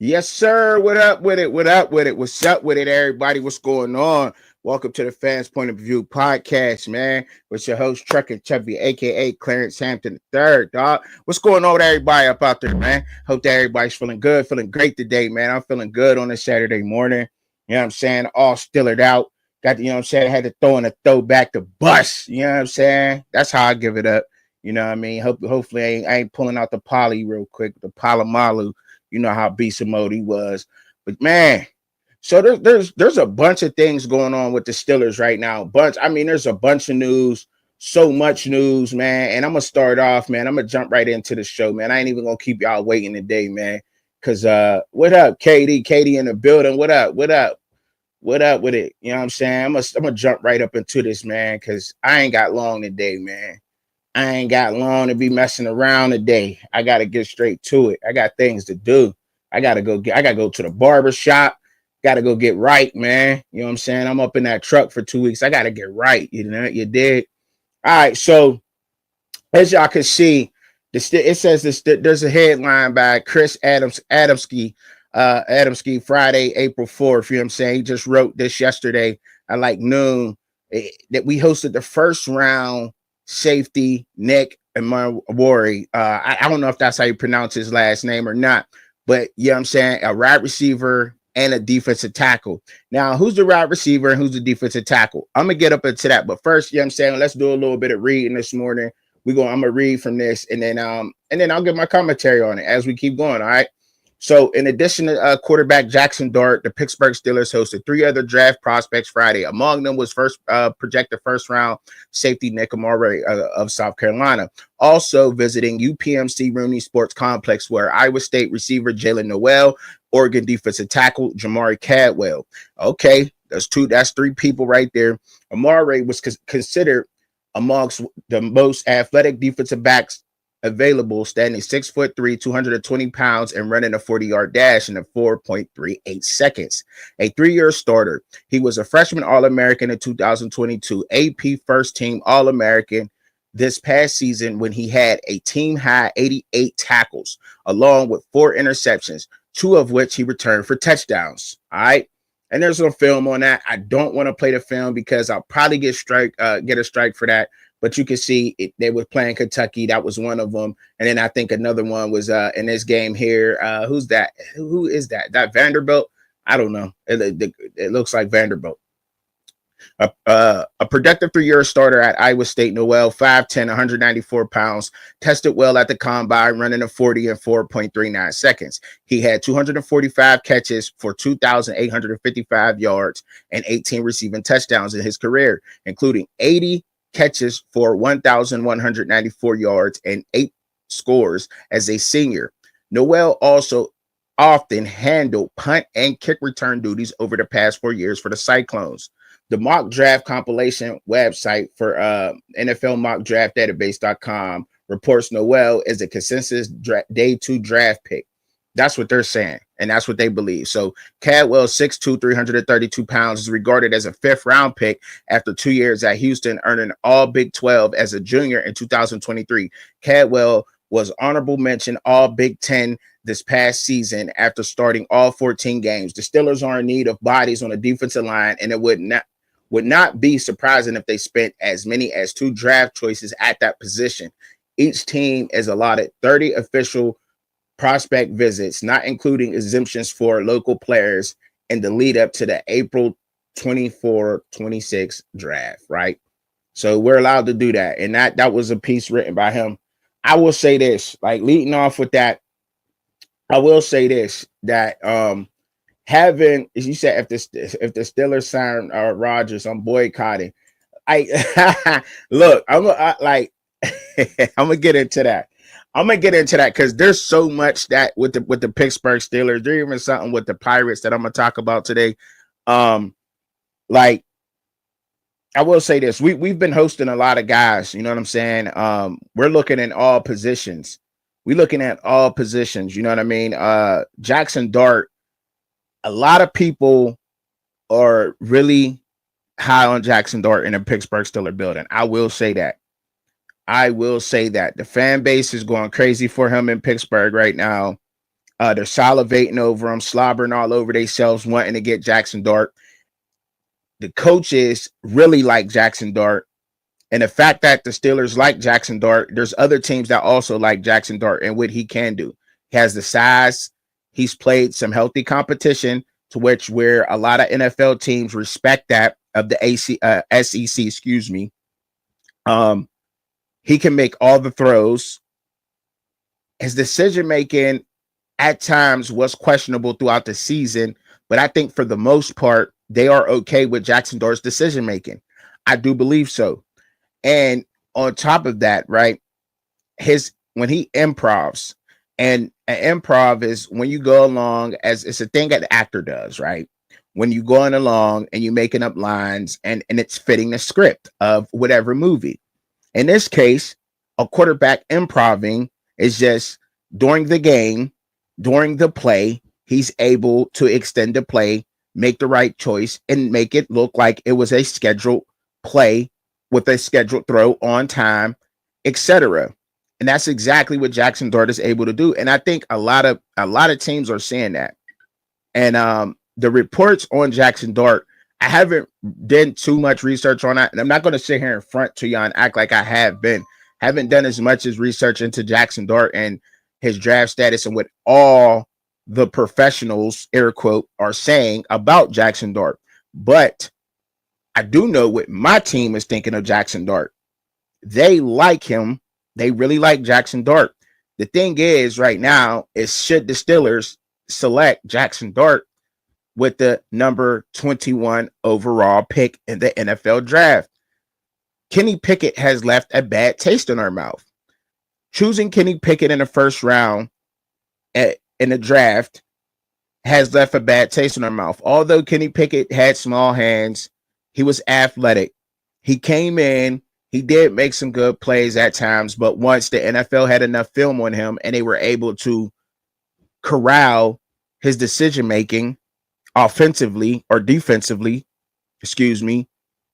Yes, sir. What up with it? What up with it? What's up with it, everybody? What's going on? Welcome to the Fans Point of View podcast, man. With your host, Truck and Chubby, aka Clarence Hampton III, dog. What's going on with everybody up out there, man? Hope that everybody's feeling good, feeling great today, man. I'm feeling good on a Saturday morning. You know what I'm saying? All stillered out. Got the, you know what I'm saying? I had to throw in a throwback to bus. You know what I'm saying? That's how I give it up. You know what I mean? Hopefully I ain't pulling out the poly real quick, the Palomalu. You know how beast mode was. But man, so there's a bunch of things going on with the Steelers right now. There's a bunch of news, so much news, man. And I'm gonna start off, man. I'm gonna jump right into the show, man. I ain't even gonna keep y'all waiting today, man. Cause what up, Katie? Katie in the building. What up? What up? What up with it? You know what I'm saying? I'm gonna jump right up into this, man, because I ain't got long today, man. I ain't got long to be messing around today. I gotta get straight to it. I got things to do. I gotta go to the barber shop. Gotta go get right, man. You know what I'm saying? I'm up in that truck for 2 weeks. I gotta get right. You know, you did. All right. So as y'all can see, it says this. There's a headline by Chris Adamski, Friday, April 4th. You know what I'm saying? He just wrote this yesterday at like noon that we hosted the first round safety Nick Amari. I don't know if that's how you pronounce his last name or not, but you know what I'm saying? A wide receiver and a defensive tackle. Now, who's the wide receiver and who's the defensive tackle? I'm gonna get up into that, but first, you know what I'm saying? Let's do a little bit of reading this morning. I'm gonna read from this, and then I'll give my commentary on it as we keep going. All right. So, in addition to quarterback Jackson Dart, the Pittsburgh Steelers hosted three other draft prospects Friday. Among them was projected first round safety Nick Amari of South Carolina. Also visiting UPMC Rooney Sports Complex, where Iowa State receiver Jalen Noel, Oregon defensive tackle Jamari Cadwell. Okay, that's three people right there. Amari was considered amongst the most athletic defensive backs available, standing 6'3", 220 pounds, and running a 40-yard dash in a 4.38 seconds. A 3-year starter. He was a freshman All-American in 2022, AP first team All-American this past season when he had a team high 88 tackles, along with 4 interceptions, 2 of which he returned for touchdowns. All right. And there's some film on that. I don't want to play the film because I'll probably get a strike for that. But you can see they were playing Kentucky. That was one of them. And then I think another one was in this game here. Who's that? Who is that? That Vanderbilt? I don't know. It looks like Vanderbilt. A productive 3-year starter at Iowa State, Noel, 5'10", 194 pounds, tested well at the combine, running a 40 in 4.39 seconds. He had 245 catches for 2,855 yards and 18 receiving touchdowns in his career, including 80 catches for 1,194 yards and 8 scores as a senior. Noel also often handled punt and kick return duties over the past 4 years for the Cyclones. The mock draft compilation website for NFL mock draft database.com reports Noel is a consensus day 2 draft pick. That's what they're saying, and that's what they believe. So Cadwell, 6'2", 332 pounds, is regarded as a 5th round pick after 2 years at Houston, earning all Big 12 as a junior in 2023. Cadwell was honorable mention all Big 10 this past season after starting all 14 games. The Steelers are in need of bodies on the defensive line, and it would not be surprising if they spent as many as 2 draft choices at that position. Each team is allotted 30 official prospect visits, not including exemptions for local players in the lead up to the April 24-26 draft, right? So we're allowed to do that. And that was a piece written by him. I will say this, like leading off with that, I will say this, that having, as you said, if the Steelers sign Rodgers, I'm boycotting. Look, I'm gonna get into that. I'm gonna get into that because there's so much that with the Pittsburgh Steelers. There's even something with the Pirates that I'm gonna talk about today. Like I will say this: we've been hosting a lot of guys. You know what I'm saying? We're looking at all positions. We're looking at all positions. You know what I mean? Jackson Dart. A lot of people are really high on Jackson Dart in the Pittsburgh Steelers building. I will say that. The fan base is going crazy for him in Pittsburgh right now. They're salivating over him, slobbering all over themselves, wanting to get Jackson Dart. The coaches really like Jackson Dart. And the fact that the Steelers like Jackson Dart, there's other teams that also like Jackson Dart and what he can do. He has the size. He's played some healthy competition to which where a lot of NFL teams respect that of the SEC, excuse me. He can make all the throws. His decision making at times was questionable throughout the season, but I think for the most part, they are okay with Jackson Dart's decision making. I do believe so. And on top of that, right, when he improvs, and an improv is when you go along as it's a thing that the actor does, right? When you going along and you're making up lines and it's fitting the script of whatever movie. In this case, a quarterback improving is just during the game, during the play, he's able to extend the play, make the right choice, and make it look like it was a scheduled play with a scheduled throw on time, etc. And that's exactly what Jackson Dart is able to do. And I think a lot of teams are saying that. And the reports on Jackson Dart, I haven't done too much research on that. And I'm not going to sit here in front to you and act like I have been. Haven't done as much as research into Jackson Dart and his draft status and what all the professionals, air quote, are saying about Jackson Dart. But I do know what my team is thinking of Jackson Dart. They like him. They really like Jackson Dart. The thing is right now is should the Steelers select Jackson Dart with the number 21 overall pick in the NFL draft? Kenny Pickett has left a bad taste in our mouth. Choosing Kenny Pickett in the first round in the draft has left a bad taste in our mouth. Although Kenny Pickett had small hands, he was athletic. He came in, he did make some good plays at times, but once the NFL had enough film on him and they were able to corral his decision-making offensively or defensively,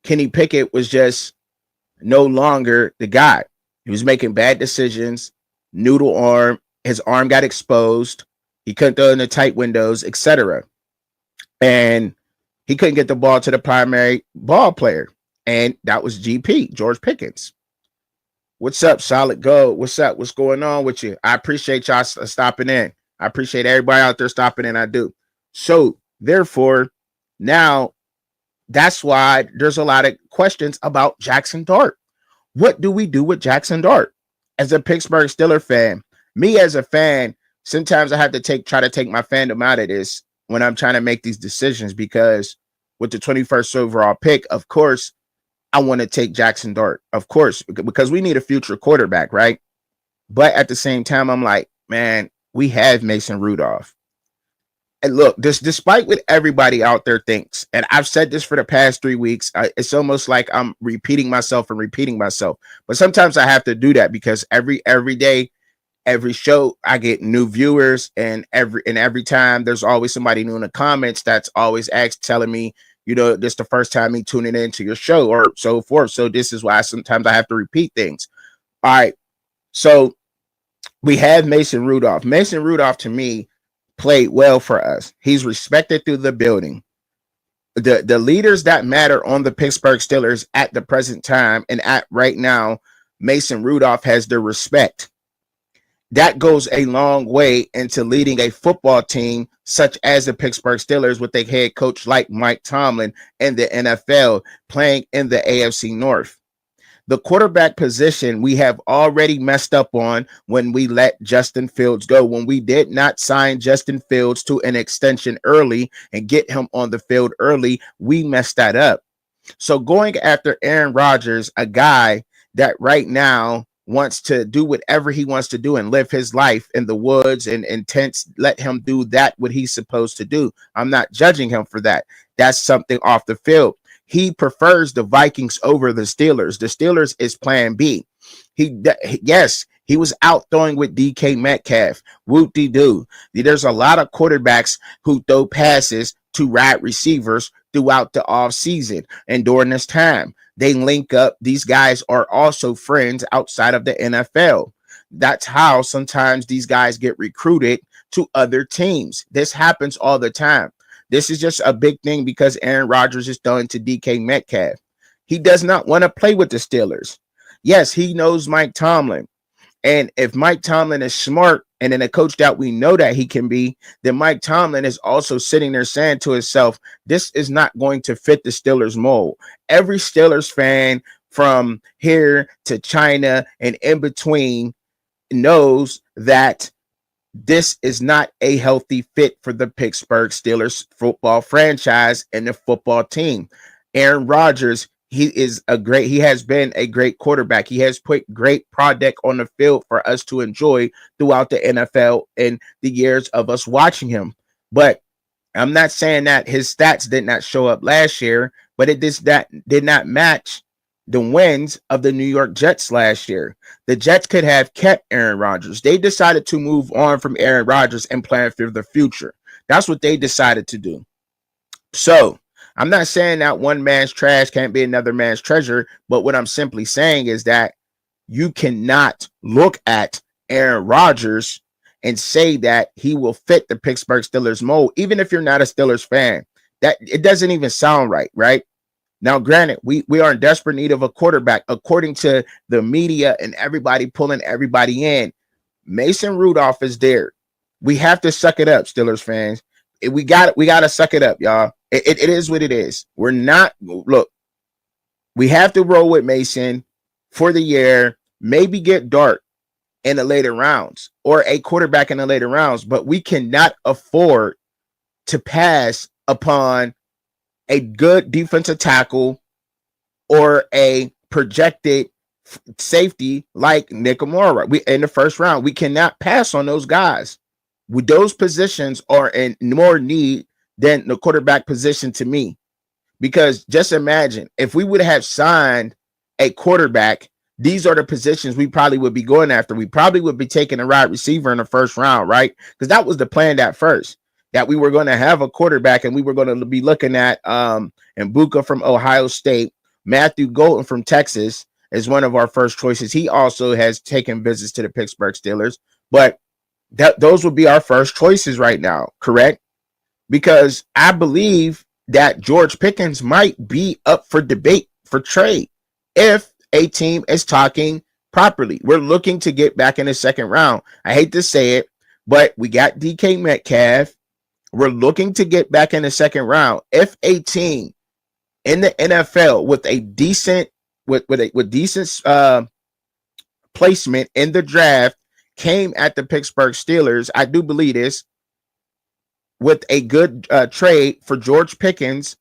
Kenny Pickett was just no longer the guy. He was making bad decisions, noodle arm, his arm got exposed, he couldn't throw in the tight windows, etc. And he couldn't get the ball to the primary ball player. And that was GP, George Pickens. What's up, Solid Gold? What's up? What's going on with you? I appreciate y'all stopping in. I appreciate everybody out there stopping in. I do. So, therefore, now that's why there's a lot of questions about Jackson Dart. What do we do with Jackson Dart? As a Pittsburgh Steelers fan, me as a fan, sometimes I have to try to take my fandom out of this when I'm trying to make these decisions, because with the 21st overall pick, of course, I want to take Jackson Dart, of course, because we need a future quarterback, right? But at the same time, I'm like, man, we have Mason Rudolph. And look, despite what everybody out there thinks, and I've said this for the past 3 weeks, it's almost like I'm repeating myself. But sometimes I have to do that because every day, every show, I get new viewers, and every time there's always somebody new in the comments that's always telling me, this is the first time me tuning into your show or so forth. So this is why sometimes I have to repeat things. All right. So we have Mason Rudolph. Mason Rudolph, to me, played well for us. He's respected through the building. The leaders that matter on the Pittsburgh Steelers at the present time and at right now, Mason Rudolph has their respect. That goes a long way into leading a football team such as the Pittsburgh Steelers with a head coach like Mike Tomlin in the NFL, playing in the AFC North. The quarterback position we have already messed up on when we let Justin Fields go. When we did not sign Justin Fields to an extension early and get him on the field early, we messed that up. So going after Aaron Rodgers, a guy that right now wants to do whatever he wants to do and live his life in the woods and tents, let him do that, what he's supposed to do. I'm not judging him for that. That's something off the field. He prefers the Vikings over the Steelers. The Steelers is plan B. He was out throwing with DK Metcalf. Whoop-de-doo. There's a lot of quarterbacks who throw passes to wide receivers throughout the offseason and during this time. They link up. These guys are also friends outside of the NFL. That's how sometimes these guys get recruited to other teams. This happens all the time. This is just a big thing because Aaron Rodgers is throwing to DK Metcalf. He does not want to play with the Steelers. Yes, he knows Mike Tomlin. And if Mike Tomlin is smart and then a coach that we know that he can be, then Mike Tomlin is also sitting there saying to himself, this is not going to fit the Steelers mold. Every Steelers fan from here to China and in between knows that this is not a healthy fit for the Pittsburgh Steelers football franchise and the football team. Aaron Rodgers, he has been a great quarterback. He has put great product on the field for us to enjoy throughout the NFL in the years of us watching him. But I'm not saying that his stats did not show up last year, but it did not match the wins of the New York Jets last year. The Jets could have kept Aaron Rodgers. They decided to move on from Aaron Rodgers and plan for the future. That's what they decided to do. So I'm not saying that one man's trash can't be another man's treasure, but what I'm simply saying is that you cannot look at Aaron Rodgers and say that he will fit the Pittsburgh Steelers mold, even if you're not a Steelers fan. That it doesn't even sound right? Now, granted, we are in desperate need of a quarterback, according to the media and everybody pulling everybody in. Mason Rudolph is there. We have to suck it up, Steelers fans. We got to suck it up, y'all. It is what it is. We're not, look, we have to roll with Mason for the year, maybe get Dart in the later rounds or a quarterback in the later rounds, but we cannot afford to pass upon a good defensive tackle or a projected safety like Nick Amora. We in the first round, we cannot pass on those guys. Those positions are in more need than the quarterback position to me. Because just imagine if we would have signed a quarterback, these are the positions we probably would be going after. We probably would be taking a wide receiver in the first round, right? Because that was the plan at first, that we were going to have a quarterback and we were going to be looking at Mbuka from Ohio State. Matthew Golden from Texas is one of our first choices. He also has taken visits to the Pittsburgh Steelers, but those would be our first choices right now, correct? Because I believe that George Pickens might be up for debate for trade if a team is talking properly. We're looking to get back in the second round. I hate to say it, but we got DK Metcalf. We're looking to get back in the second round. If a team in the NFL with a decent placement in the draft came at the Pittsburgh Steelers, I do believe this, with a good trade for George Pickens,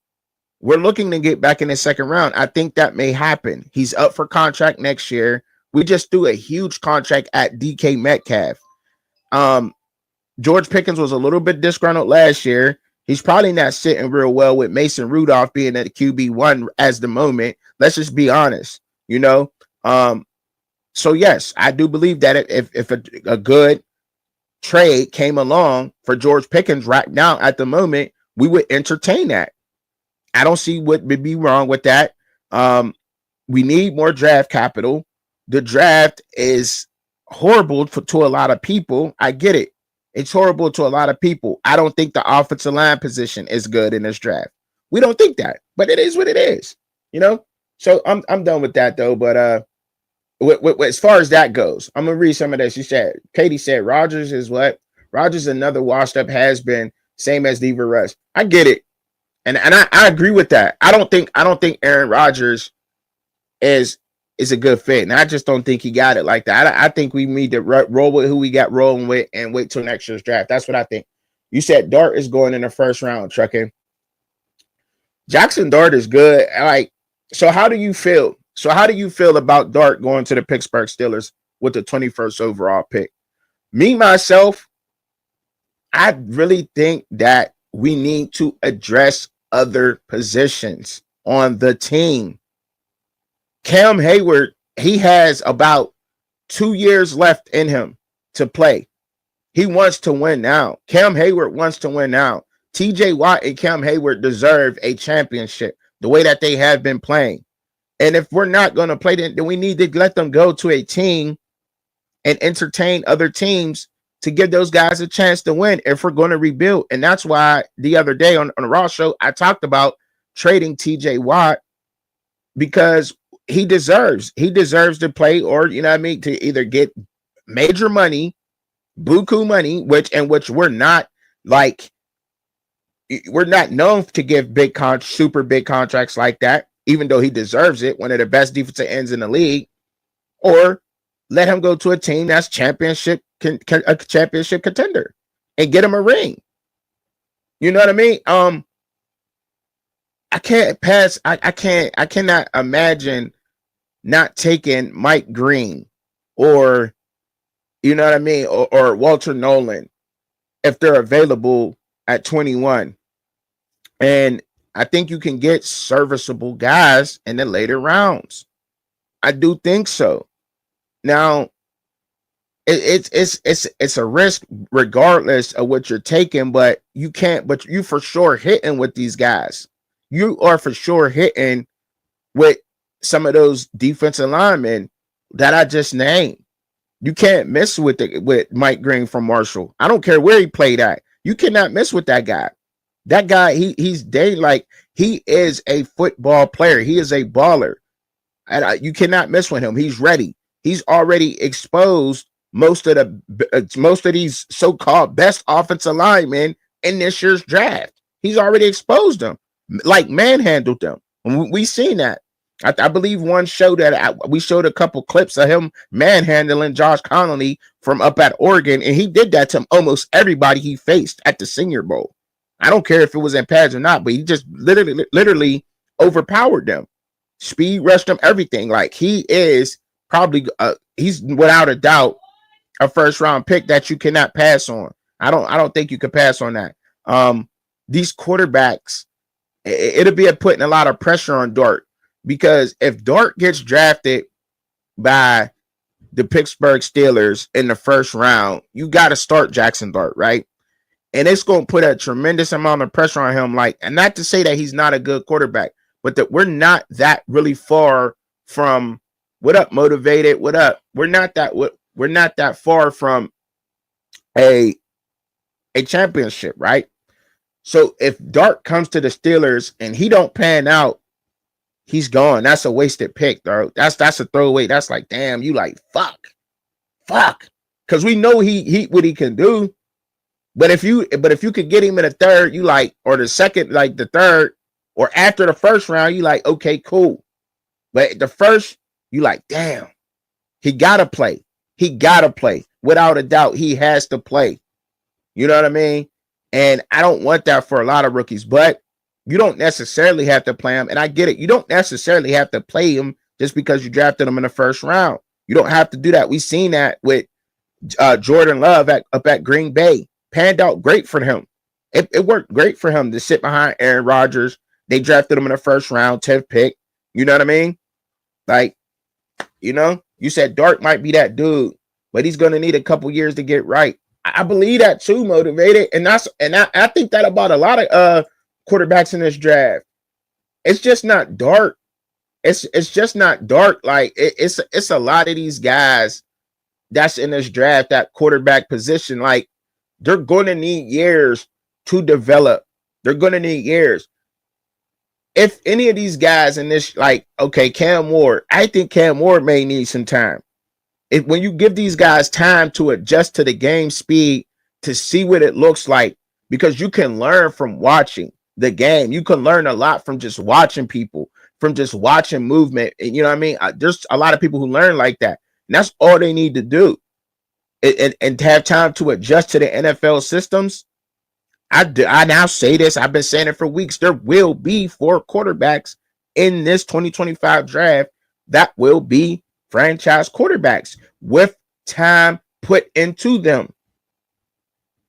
we're looking to get back in the second round. I think that may happen. He's up for contract next year. We just threw a huge contract at DK Metcalf. George Pickens was a little bit disgruntled last year. He's probably not sitting real well with Mason Rudolph being at the QB1 as the moment. Let's just be honest, you know. So yes, I do believe that if a good trade came along for George Pickens right now at the moment, we would entertain that. I don't see what would be wrong with that. We need more draft capital. The draft is horrible to a lot of people. I get it. It's horrible to a lot of people. I don't think the offensive line position is good in this draft. We don't think that, but it is what it is, you know? So I'm done with that though. But as far as that goes, I'm gonna read some of this. She said, Katie said, Rodgers is what? Rodgers another washed up has been, same as Diva Russ. I get it, and I agree with that. I don't think Aaron Rodgers is a good fit, and I just don't think he got it like that. I think we need to roll with who we got rolling with and wait till next year's draft. That's what I think. You said Dart is going in the first round, Trucking. Jackson Dart is good. Like, so how do you feel? So how do you feel about Dart going to the Pittsburgh Steelers with the 21st overall pick? Me, myself, I really think that we need to address other positions on the team. Cam Hayward, he has about 2 years left in him to play. He wants to win now. Cam Hayward wants to win now. TJ Watt and Cam Hayward deserve a championship the way that they have been playing. And if we're not going to play them, then we need to let them go to a team and entertain other teams to give those guys a chance to win if we're going to rebuild. And that's why the other day on the Raw show, I talked about trading TJ Watt, because he deserves to play, or you know what I mean, to either get major money, buku money, which we're not known to give super big contracts like that, even though he deserves it, one of the best defensive ends in the league, or let him go to a team that's a championship contender and get him a ring. You know what I mean? I cannot imagine not taking Mike Green or, you know what I mean, or Walter Nolan if they're available at 21. And I think you can get serviceable guys in the later rounds. I do think so. Now, it's a risk regardless of what you're taking, but you for sure hitting with these guys. You are for sure hitting with some of those defensive linemen that I just named. You can't miss with Mike Green from Marshall. I don't care where he played at. You cannot miss with that guy. That guy, he is a football player. He is a baller. And you cannot miss with him. He's ready. He's already exposed most of these so-called best offensive linemen in this year's draft. He's already exposed them, like manhandled them. And we seen that. I believe one show that we showed a couple clips of him manhandling Josh Connolly from up at Oregon, and he did that to almost everybody he faced at the Senior Bowl. I don't care if it was in pads or not, but he just literally overpowered them, speed rushed them, everything. Like, he is probably he's without a doubt a first round pick that you cannot pass on. I don't think you can pass on that. These quarterbacks, it'll be putting a lot of pressure on Dart, because if Dart gets drafted by the Pittsburgh Steelers in the first round, you got to start Jackson Dart, right? And it's going to put a tremendous amount of pressure on him. Like, and not to say that he's not a good quarterback, but that we're not that really far from what up, motivated. What up? We're not that far from a championship, right? So if Dart comes to the Steelers and he don't pan out, he's gone. That's a wasted pick, bro. That's a throwaway. That's like, damn, you like fuck. Because we know he what he can do. But if you could get him in the third, you like, or the second, like the third, or after the first round, you like, okay, cool. But the first, you like, damn, he gotta play. He gotta play. Without a doubt, he has to play. You know what I mean? And I don't want that for a lot of rookies, but you don't necessarily have to play him. And I get it. You don't necessarily have to play him just because you drafted him in the first round. You don't have to do that. We've seen that with Jordan Love up at Green Bay. Panned out great for him. It worked great for him to sit behind Aaron Rodgers. They drafted him in the first round, 10th pick. You know what I mean? Like, you know, you said Dart might be that dude, but he's going to need a couple years to get right. I believe that too, motivated. And I think that about a lot of quarterbacks in this draft. It's just not Dart. It's just not Dart. Like, it's a lot of these guys that's in this draft, that quarterback position. Like, they're going to need years to develop. They're going to need years. If any of these guys in this, like, okay, Cam Ward, I think Cam Ward may need some time. When you give these guys time to adjust to the game speed, to see what it looks like, because you can learn from watching the game. You can learn a lot from just watching people, from just watching movement. And you know what I mean? There's a lot of people who learn like that. And that's all they need to do. And to have time to adjust to the NFL systems. I now say this, I've been saying it for weeks. There will be 4 quarterbacks in this 2025 draft that will be franchise quarterbacks with time put into them.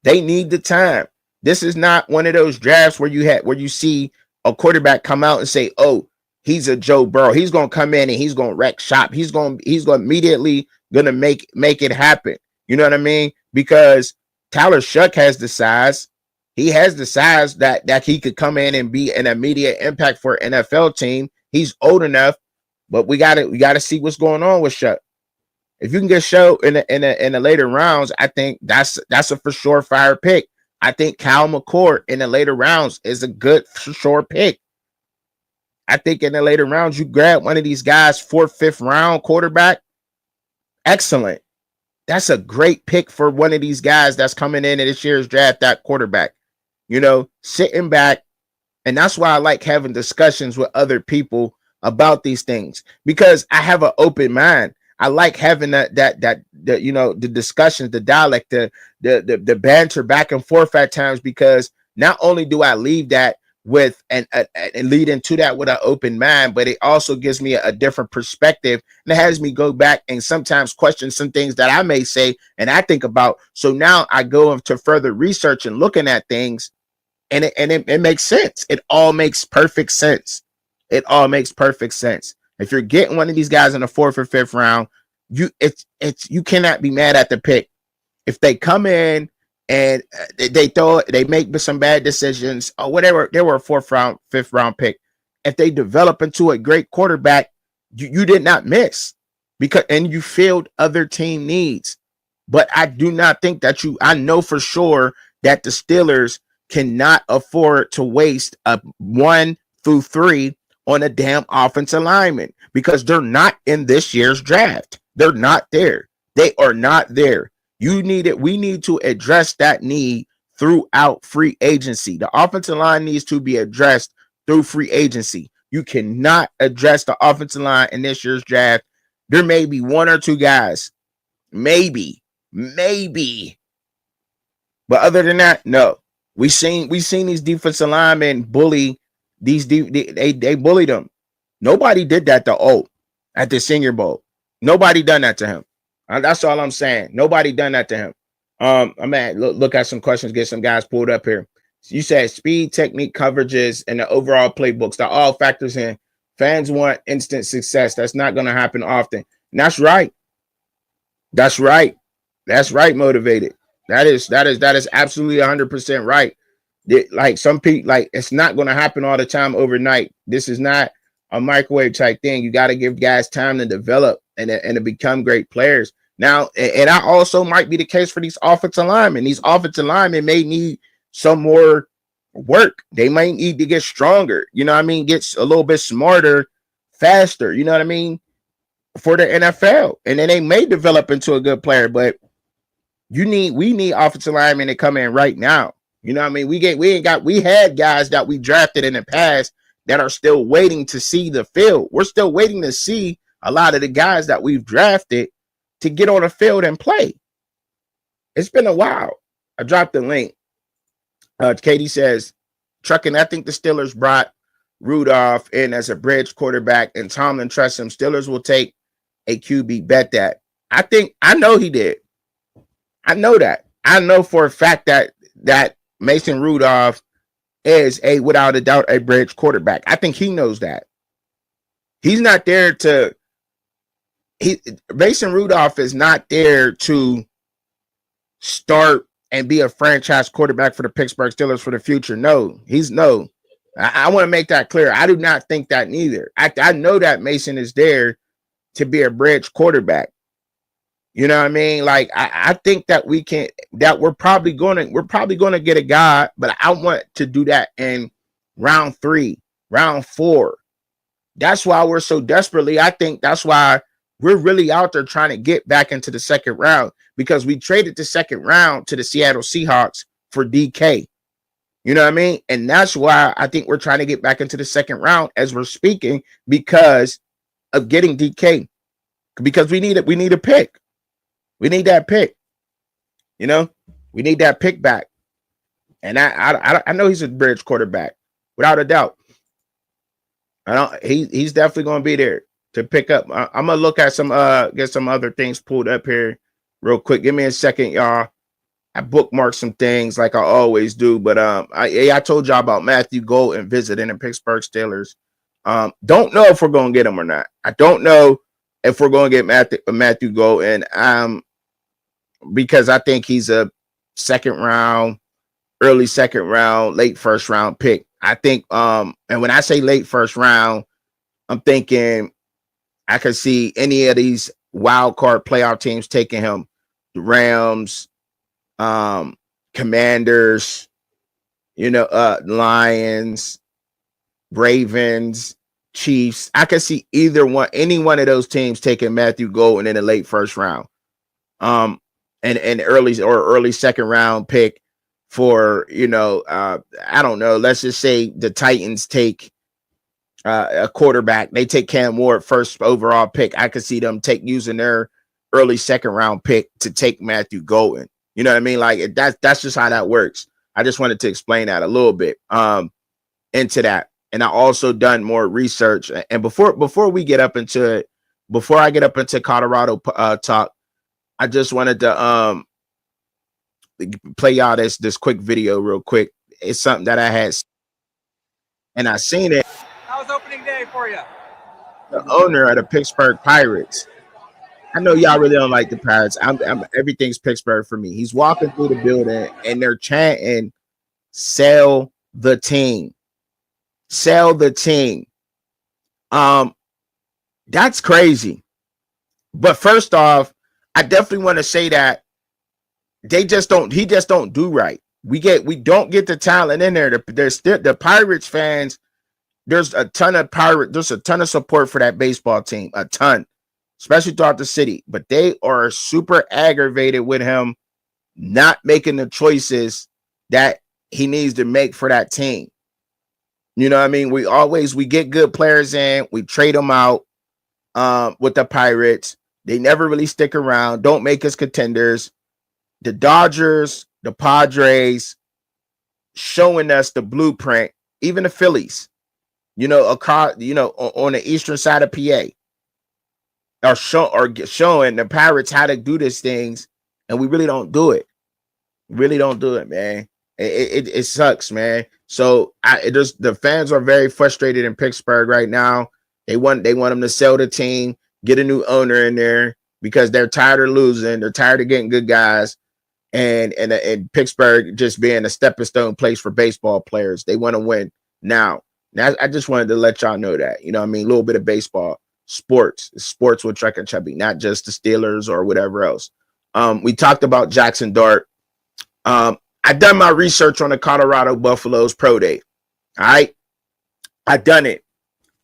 They need the time. This is not one of those drafts where you see a quarterback come out and say, "Oh, he's a Joe Burrow. He's gonna come in and he's gonna wreck shop. He's gonna immediately gonna make it happen." You know what I mean? Because Tyler Shuck has the size. He has the size that he could come in and be an immediate impact for an NFL team. He's old enough, but we gotta see what's going on with Shuck. If you can get Show in the later rounds, I think that's a for sure fire pick. I think Kyle McCord in the later rounds is a good for sure pick. I think in the later rounds, you grab one of these guys, 4th, 5th round quarterback. Excellent. That's a great pick for one of these guys that's coming in this year's draft, that quarterback. Sitting back. And that's why I like having discussions with other people about these things, because I have an open mind. I like having that the discussions, the dialect, the banter back and forth at times, because not only do I leave that with and lead into that with an open mind, but it also gives me a different perspective, and it has me go back and sometimes question some things that I may say and I think about. So now I go into further research and looking at things, and it makes sense. It all makes perfect sense. It all makes perfect sense. If you're getting one of these guys in the 4th or 5th round, you cannot be mad at the pick. If they come in and they make some bad decisions or whatever, they were a 4th round, 5th round pick. If they develop into a great quarterback, you did not miss, and you filled other team needs. But I do not think that I know for sure that the Steelers cannot afford to waste a 1 through 3 on a damn offensive lineman, because they're not in this year's draft. They're not there. They are not there. We need to address that need throughout free agency. The offensive line needs to be addressed through free agency. You cannot address the offensive line in this year's draft. There may be 1 or 2 guys, maybe. But other than that, no. We seen these defensive linemen bully these. They bullied them. Nobody did that to O at the Senior Bowl. Nobody done that to him. That's all I'm saying. Nobody done that to him. I'm at look at some questions. Get some guys pulled up here. You said speed, technique, coverages, and the overall playbooks. That all factors in. Fans want instant success. That's not going to happen often. And that's right. That's right. That's right. Motivated. That is absolutely 100% right. Like some people, like it's not going to happen all the time overnight. This is not a microwave type thing. You got to give guys time to develop and to become great players. Now, and I also might be the case for these offensive linemen. These offensive linemen may need some more work. They might need to get stronger. You know what I mean? Get a little bit smarter, faster. You know what I mean? For the NFL. And then they may develop into a good player, but we need offensive linemen to come in right now. You know what I mean? We had guys that we drafted in the past that are still waiting to see the field. We're still waiting to see a lot of the guys that we've drafted to get on the field and play. It's been a while. I dropped the link. Katie says, Trucking, I think the Steelers brought Rudolph in as a bridge quarterback and Tomlin trusts him. Steelers will take a QB. Bet that. I know he did. I know that. I know for a fact that Mason Rudolph is without a doubt, a bridge quarterback. I think he knows that. He's not there to Mason Rudolph is not there to start and be a franchise quarterback for the Pittsburgh Steelers for the future. No, I want to make that clear. I do not think that neither. I know that Mason is there to be a bridge quarterback. You know what I mean? Like I think that we're probably going to get a guy, but I want to do that in round 3, round 4. That's why we're so desperately. I think that's why we're really out there trying to get back into the second round, because we traded the second round to the Seattle Seahawks for DK. You know what I mean? And that's why I think we're trying to get back into the second round as we're speaking, because of getting DK, because we need a pick. We need that pick. You know, we need that pick back. And I know he's a bridge quarterback without a doubt. He's definitely going to be there to pick up. I'm gonna look at get some other things pulled up here real quick. Give me a second, y'all. I bookmarked some things like I always do, but I told y'all about Matthew Golden visiting the Pittsburgh Steelers. Don't know if we're gonna get him or not. I don't know if we're gonna get Matthew Golden. Because I think he's a second round, early second round, late first round pick. I think, and when I say late first round, I'm thinking I could see any of these wild card playoff teams taking him. The Rams, Commanders, Lions, Ravens, Chiefs. I could see any one of those teams taking Matthew Golden in the late first round. And early second round pick for, I don't know. Let's just say the Titans take a quarterback. They take Cam Ward first overall pick. I could see them using their early second round pick to take Matthew Golden. You know what I mean? Like that's just how that works. I just wanted to explain that a little bit into that. And I also done more research. And before we get up into it, before I get up into Colorado talk, I just wanted to play y'all this quick video real quick. It's something that I had and I seen it. How was opening day for you? The owner of the Pittsburgh Pirates. I know y'all really don't like the Pirates. Everything's Pittsburgh for me. He's walking through the building and they're chanting, "Sell the team. Sell the team." That's crazy. But first off, I definitely want to say that he just don't do right. We don't get the talent in there. There's still the Pirates fans. There's a ton of support for that baseball team, a ton, especially throughout the city. But they are super aggravated with him not making the choices that he needs to make for that team. You know what I mean? We get good players in, we trade them out with the Pirates. They never really stick around, don't make us contenders. The Dodgers, the Padres showing us the blueprint, even the Phillies, across, on the eastern side of PA are showing the Pirates how to do these things, and we really don't do it. Really don't do it, man. It sucks, man. So the fans are very frustrated in Pittsburgh right now. They want them to sell the team, get a new owner in there because they're tired of losing. They're tired of getting good guys, and Pittsburgh just being a stepping stone place for baseball players. They want to win now. I just wanted to let y'all know that. You know what I mean? A little bit of baseball, sports with Trek and Chubby, not just the Steelers or whatever else. We talked about Jackson Dart. I done my research on the Colorado Buffaloes pro day. All right. I done it.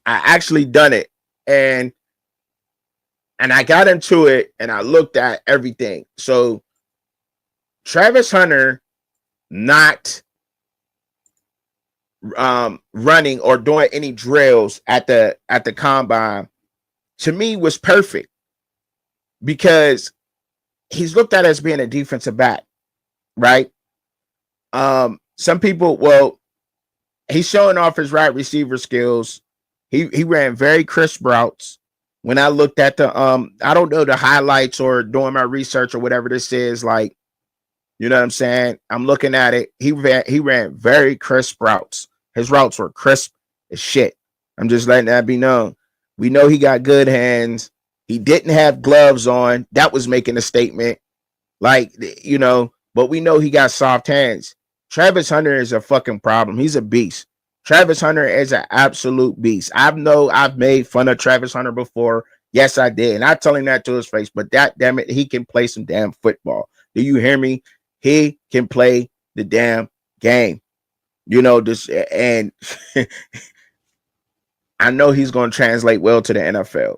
I actually done it. And I got into it and I looked at everything. So Travis Hunter not running or doing any drills at the combine to me was perfect because he's looked at as being a defensive back, right? Some people, he's showing off his right receiver skills. He ran very crisp routes. When I looked at the I don't know the highlights or doing my research or whatever this is, like, you know what I'm saying? I'm looking at it. He ran very crisp routes. His routes were crisp as shit. I'm just letting that be known. We know he got good hands. He didn't have gloves on. That was making a statement. Like, but we know he got soft hands. Travis Hunter is a fucking problem. He's a beast. Travis Hunter is an absolute beast. I've made fun of Travis Hunter before. Yes, I did. And I tell him that to his face, but that damn it, he can play some damn football. Do you hear me? He can play the damn game. And I know he's going to translate well to the NFL.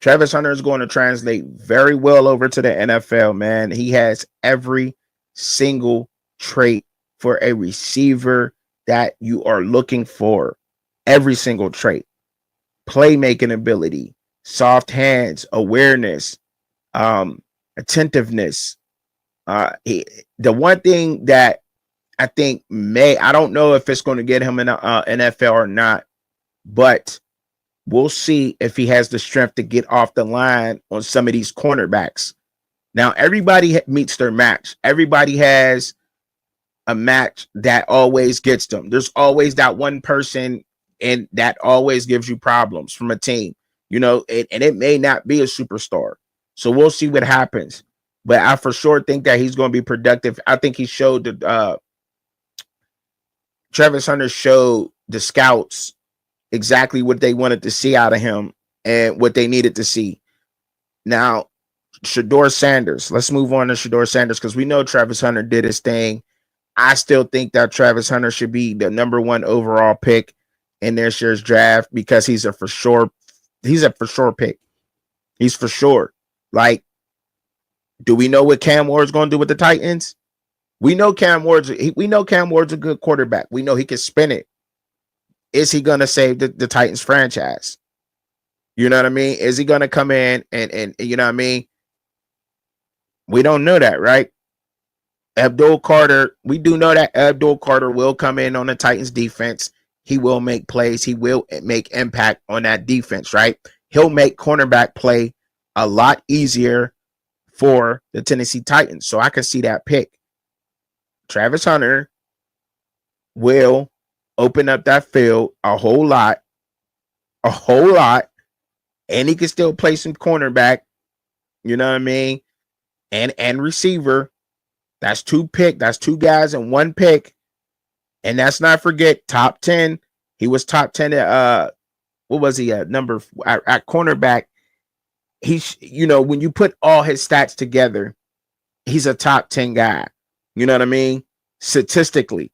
Travis Hunter is going to translate very well over to the NFL, man. He has every single trait for a receiver that you are looking for. Every single trait. Playmaking ability, soft hands, awareness, attentiveness. The one thing that I think I don't know if it's going to get him in the NFL or not, but we'll see if he has the strength to get off the line on some of these cornerbacks. Now, everybody meets their match. Everybody has a match that always gets them. There's always that one person and that always gives you problems from a team, and it may not be a superstar. So we'll see what happens. But I for sure think that he's going to be productive. I think he showed Travis Hunter showed the scouts exactly what they wanted to see out of him and what they needed to see. Now, Shedeur Sanders. Let's move on to Shedeur Sanders because we know Travis Hunter did his thing. I still think that Travis Hunter should be the number 1 overall pick in this year's draft because he's a for sure pick. He's for sure. Like, do we know what Cam Ward's going to do with the Titans? We know Cam Ward's a good quarterback. We know he can spin it. Is he going to save the Titans franchise? You know what I mean? Is he going to come in and you know what I mean? We don't know that, right? Abdul Carter, we do know that Abdul Carter will come in on the Titans defense. He will make plays. He will make impact on that defense, right? He'll make cornerback play a lot easier for the Tennessee Titans. So I can see that pick. Travis Hunter will open up that field a whole lot, and he can still play some cornerback, you know what I mean, and receiver. That's 2 guys and 1 pick, and let's not forget top 10. He was top 10 at what was he at number at cornerback? He's, you know, when you put all his stats together, he's a top 10 guy. You know what I mean? Statistically.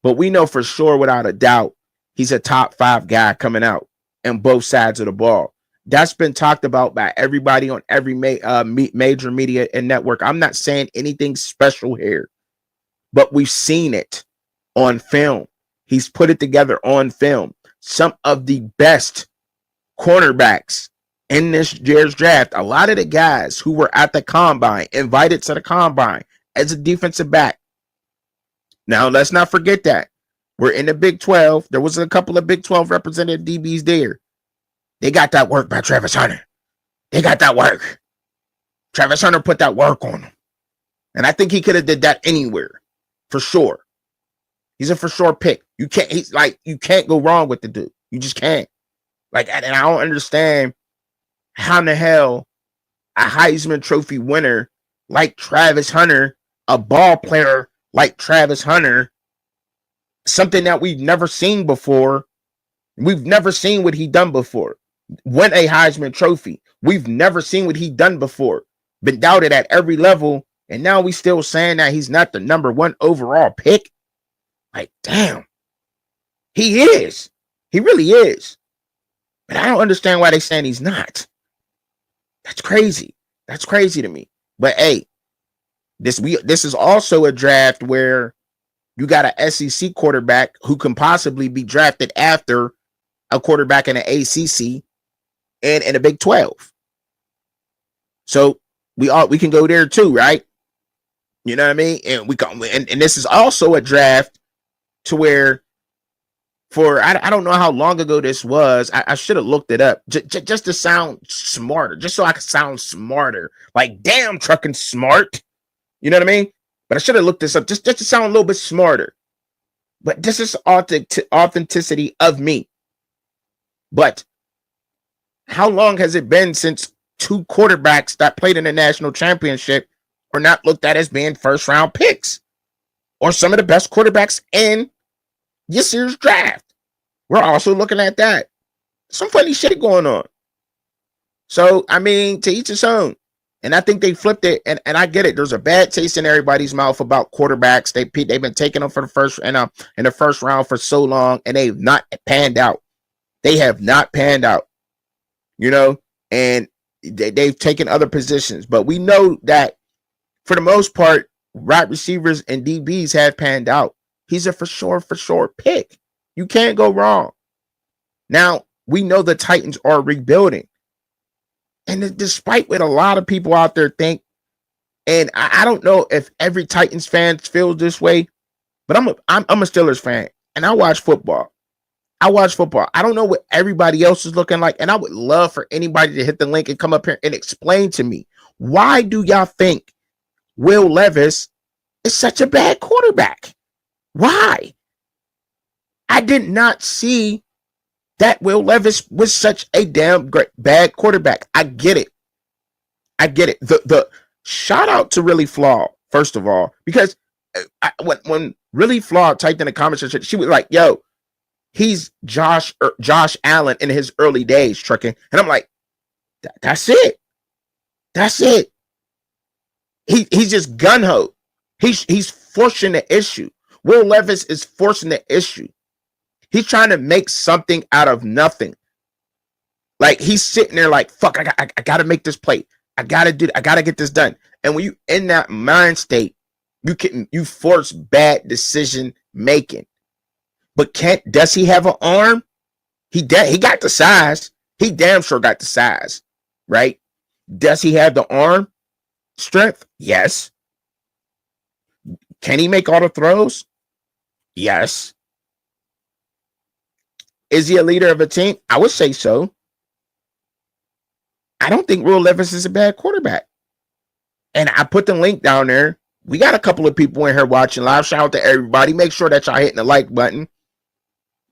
But we know for sure, without a doubt, he's a top 5 guy coming out on both sides of the ball. That's been talked about by everybody on every major media and network. I'm not saying anything special here, but we've seen it on film. He's put it together on film. Some of the best cornerbacks in this year's draft, a lot of the guys who were at the combine, invited to the combine as a defensive back. Now, let's not forget that we're in the Big 12. There was a couple of Big 12 representative DBs there. They got that work by Travis Hunter. They got that work. Travis Hunter put that work on him. And I think he could have did that anywhere. For sure. He's a for sure pick. You can't go wrong with the dude. You just can't. Like, and I don't understand how in the hell a Heisman Trophy winner like Travis Hunter, a ball player like Travis Hunter, something that we've never seen before. We've never seen what he done before. Win a Heisman Trophy. We've never seen what he done before. Been doubted at every level. And now we still saying that he's not the number 1 overall pick. Like, damn. He is. He really is. But I don't understand why they saying he's not. That's crazy. That's crazy to me. But hey, this is also a draft where you got an SEC quarterback who can possibly be drafted after a quarterback in the ACC and in the Big 12. So we can go there too, right? You know what I mean? And this is also a draft to where I don't know how long ago this was. I should have looked it up just to sound smarter, just so I could sound smarter. Like, damn, trucking smart. You know what I mean? But I should have looked this up just to sound a little bit smarter. But this is authenticity of me. But how long has it been since 2 quarterbacks that played in the national championship are not looked at as being first-round picks? Or some of the best quarterbacks in this year's draft. We're also looking at that. Some funny shit going on. So, I mean, to each his own. And I think they flipped it, and I get it. There's a bad taste in everybody's mouth about quarterbacks. They've been taking them for the first in the first round for so long, and they've not panned out. They have not panned out, you know, and they've taken other positions. But we know that for the most part, wide receivers and DBs have panned out. He's a for sure pick. You can't go wrong. Now, we know the Titans are rebuilding. And despite what a lot of people out there think, and I don't know if every Titans fan feels this way, but I'm a Steelers fan, and I watch football. I don't know what everybody else is looking like, and I would love for anybody to hit the link and come up here and explain to me, why do y'all think Will Levis is such a bad quarterback? Why? I did not see that Will Levis was such a damn great bad quarterback. I get it. The shout out to Really Flaw, first of all, because when Really Flaw typed in the comment section, she was like, yo, he's Josh Allen in his early days, trucking. And I'm like, that's it. That's it. He's just gun ho. He's forcing the issue. Will Levis is forcing the issue. He's trying to make something out of nothing. Like he's sitting there like, fuck, I gotta make this play. I gotta get this done. And when you in that mind state, you force bad decision making. But does he have an arm? He got the size. He damn sure got the size, right? Does he have the arm strength? Yes. Can he make all the throws? Yes. Is he a leader of a team? I would say so. I don't think Will Levis is a bad quarterback. And I put the link down there. We got a couple of people in here watching live. Shout out to everybody. Make sure that y'all hitting the like button.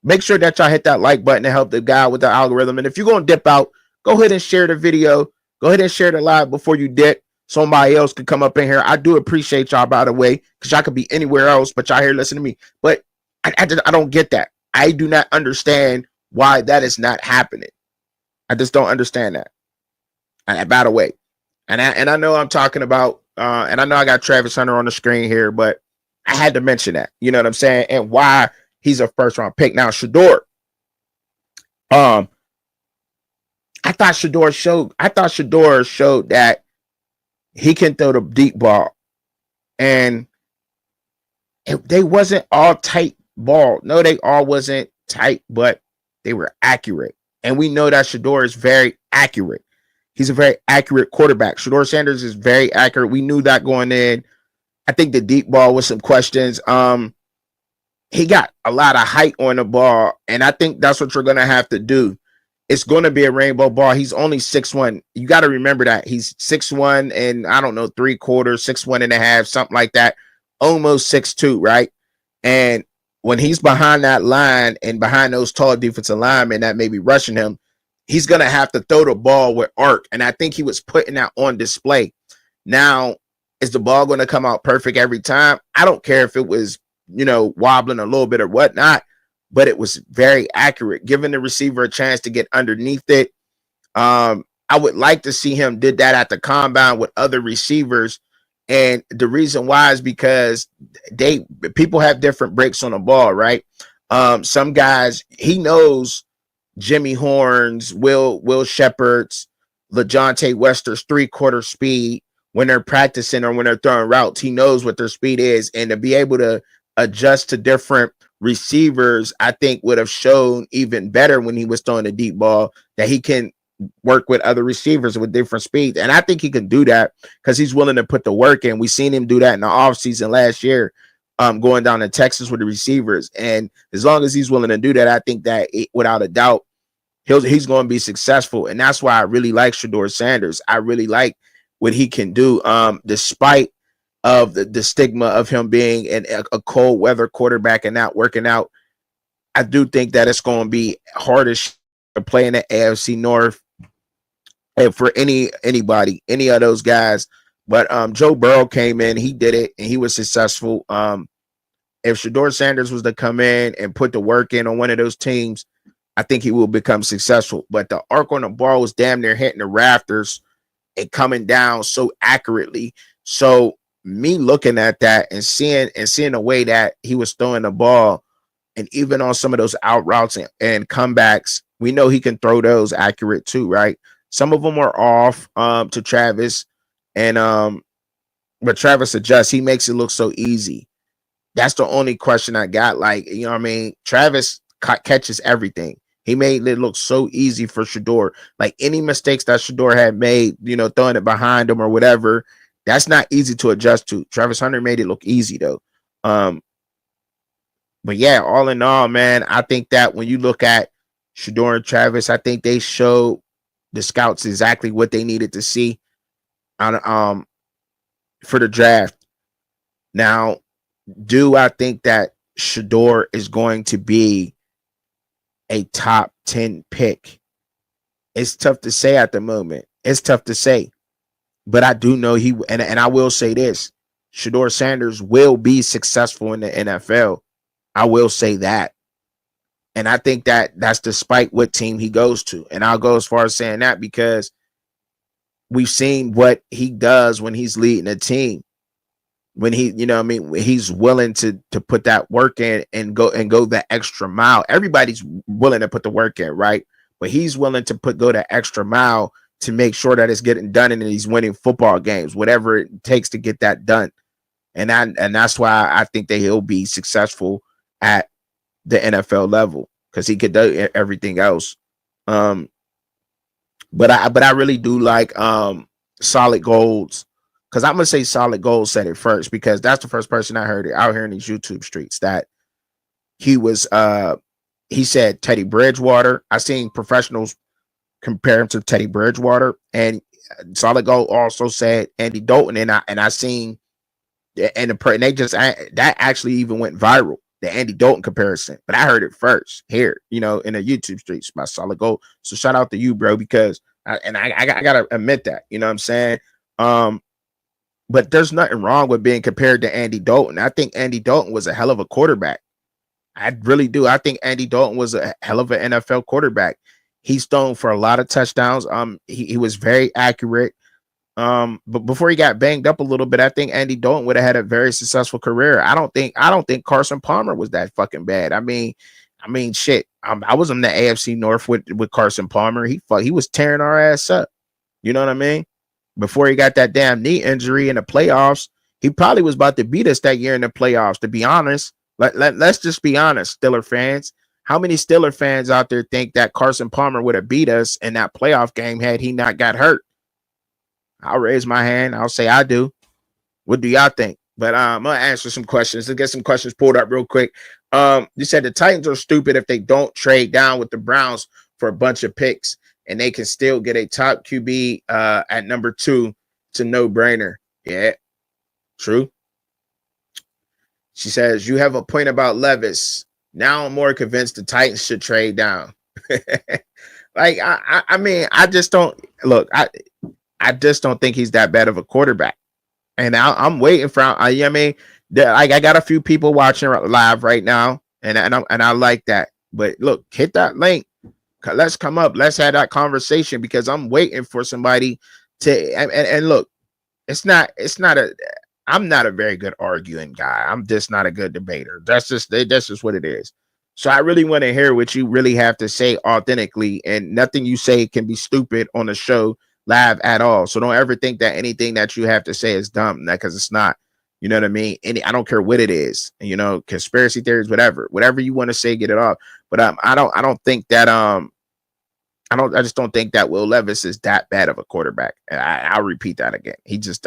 Make sure that y'all hit that like button to help the guy with the algorithm. And if you're going to dip out, go ahead and share the video. Go ahead and share the live before you dip. Somebody else could come up in here. I do appreciate y'all, by the way, because y'all could be anywhere else, but y'all here listening to me. But I don't get that. I do not understand why that is not happening. I just don't understand that. And by the way, and I know I'm talking about, and I know I got Travis Hunter on the screen here, but I had to mention that. You know what I'm saying? And why he's a first round pick. Now, Shedeur. I thought Shedeur showed that he can throw the deep ball. And they wasn't all tight ball. No, they all wasn't tight, but they were accurate. And we know that Shedeur is very accurate. He's a very accurate quarterback. Shedeur Sanders is very accurate. We knew that going in. I think the deep ball was some questions. He got a lot of height on the ball, and I think that's what you're going to have to do. It's going to be a rainbow ball. He's only 6'1". You got to remember that. He's 6'1" and I don't know, 3/4, 6'1.5", something like that. Almost 6'2", right? And when he's behind that line and behind those tall defensive linemen that may be rushing him, he's going to have to throw the ball with arc. And I think he was putting that on display. Now, is the ball going to come out perfect every time? I don't care if it was, wobbling a little bit or whatnot, but it was very accurate, giving the receiver a chance to get underneath it. I would like to see him did that at the combine with other receivers. And the reason why is because people have different breaks on the ball, right? Some guys, he knows Jimmy Horns, Will Shepard's, LaJohntay Wester's 3/4 speed when they're practicing or when they're throwing routes. He knows what their speed is, and to be able to adjust to different receivers, I think would have shown even better when he was throwing a deep ball that he can work with other receivers with different speeds. And I think he can do that because he's willing to put the work in. We seen him do that in the offseason last year, going down to Texas with the receivers. And as long as he's willing to do that, I think that without a doubt, he's going to be successful. And that's why I really like Shedeur Sanders. I really like what he can do, despite of the stigma of him being a cold weather quarterback and not working out. I do think that it's going to be hardest to play in the AFC North and for anybody, any of those guys. But Joe Burrow came in, he did it, and he was successful. If Shedeur Sanders was to come in and put the work in on one of those teams, I think he will become successful. But the arc on the ball was damn near hitting the rafters and coming down so accurately. So me looking at that and seeing the way that he was throwing the ball, and even on some of those out routes and comebacks, we know he can throw those accurate too, right? Some of them are off to Travis, and but Travis adjusts. He makes it look so easy. That's the only question I got. Like, you know what I mean? Travis catches everything. He made it look so easy for Shedeur. Like any mistakes that Shedeur had made, throwing it behind him or whatever, that's not easy to adjust to. Travis Hunter made it look easy though. But yeah, all in all, man, I think that when you look at Shedeur and Travis, I think they showed the scouts exactly what they needed to see on for the draft. Now, do I think that Shedeur is going to be a top 10 pick? It's tough to say at the moment. It's tough to say. But I do know and I will say this, Shedeur Sanders will be successful in the NFL. I will say that. And I think that that's despite what team he goes to. And I'll go as far as saying that because we've seen what he does when he's leading a team. When he, he's willing to put that work in and go the extra mile. Everybody's willing to put the work in, right? But he's willing to go the extra mile to make sure that it's getting done and he's winning football games, whatever it takes to get that done. And that's why I think that he'll be successful at the NFL level, because he could do everything else. But I really do like Solid Golds, because I'm gonna say Solid Gold said it first, because that's the first person I heard it out here in these YouTube streets, that he said Teddy Bridgewater. I seen professionals compare him to Teddy Bridgewater, and Solid Gold also said Andy Dalton, and I seen and they just that actually even went viral, the Andy Dalton comparison, but I heard it first here, in the YouTube streets by Solid Gold. So shout out to you, bro, because I gotta admit that, you know what I'm saying. But there's nothing wrong with being compared to Andy Dalton. I think Andy Dalton was a hell of a quarterback. I really do. I think Andy Dalton was a hell of an NFL quarterback. He's thrown for a lot of touchdowns. He was very accurate. But before he got banged up a little bit, I think Andy Dalton would have had a very successful career. I don't think Carson Palmer was that fucking bad. I mean, shit. I was in the AFC North with Carson Palmer. He was tearing our ass up. You know what I mean? Before he got that damn knee injury in the playoffs, he probably was about to beat us that year in the playoffs, to be honest. Let's just be honest, Steeler fans. How many Steeler fans out there think that Carson Palmer would have beat us in that playoff game had he not got hurt? I'll raise my hand. I'll say I do. What do y'all think? But I'm gonna answer some questions. Let's get some questions pulled up real quick. You said the Titans are stupid if they don't trade down with the Browns for a bunch of picks, and they can still get a top QB at number 2. It's a no-brainer. Yeah, true. She says, you have a point about Levis. Now I'm more convinced the Titans should trade down. Like, I mean, I just don't look. I just don't think he's that bad of a quarterback. And I'm waiting for, I got a few people watching live right now, and I like that. But look, hit that link. Let's come up. Let's have that conversation, because I'm waiting for somebody to. And look, I'm not a very good arguing guy. I'm just not a good debater. That's just what it is. So I really want to hear what you really have to say authentically, and nothing you say can be stupid on the show live at all. So don't ever think that anything that you have to say is dumb, because it's not. You know what I mean? I don't care what it is. Conspiracy theories, whatever you want to say, get it off. But I don't think that I just don't think that Will Levis is that bad of a quarterback. And I'll repeat that again.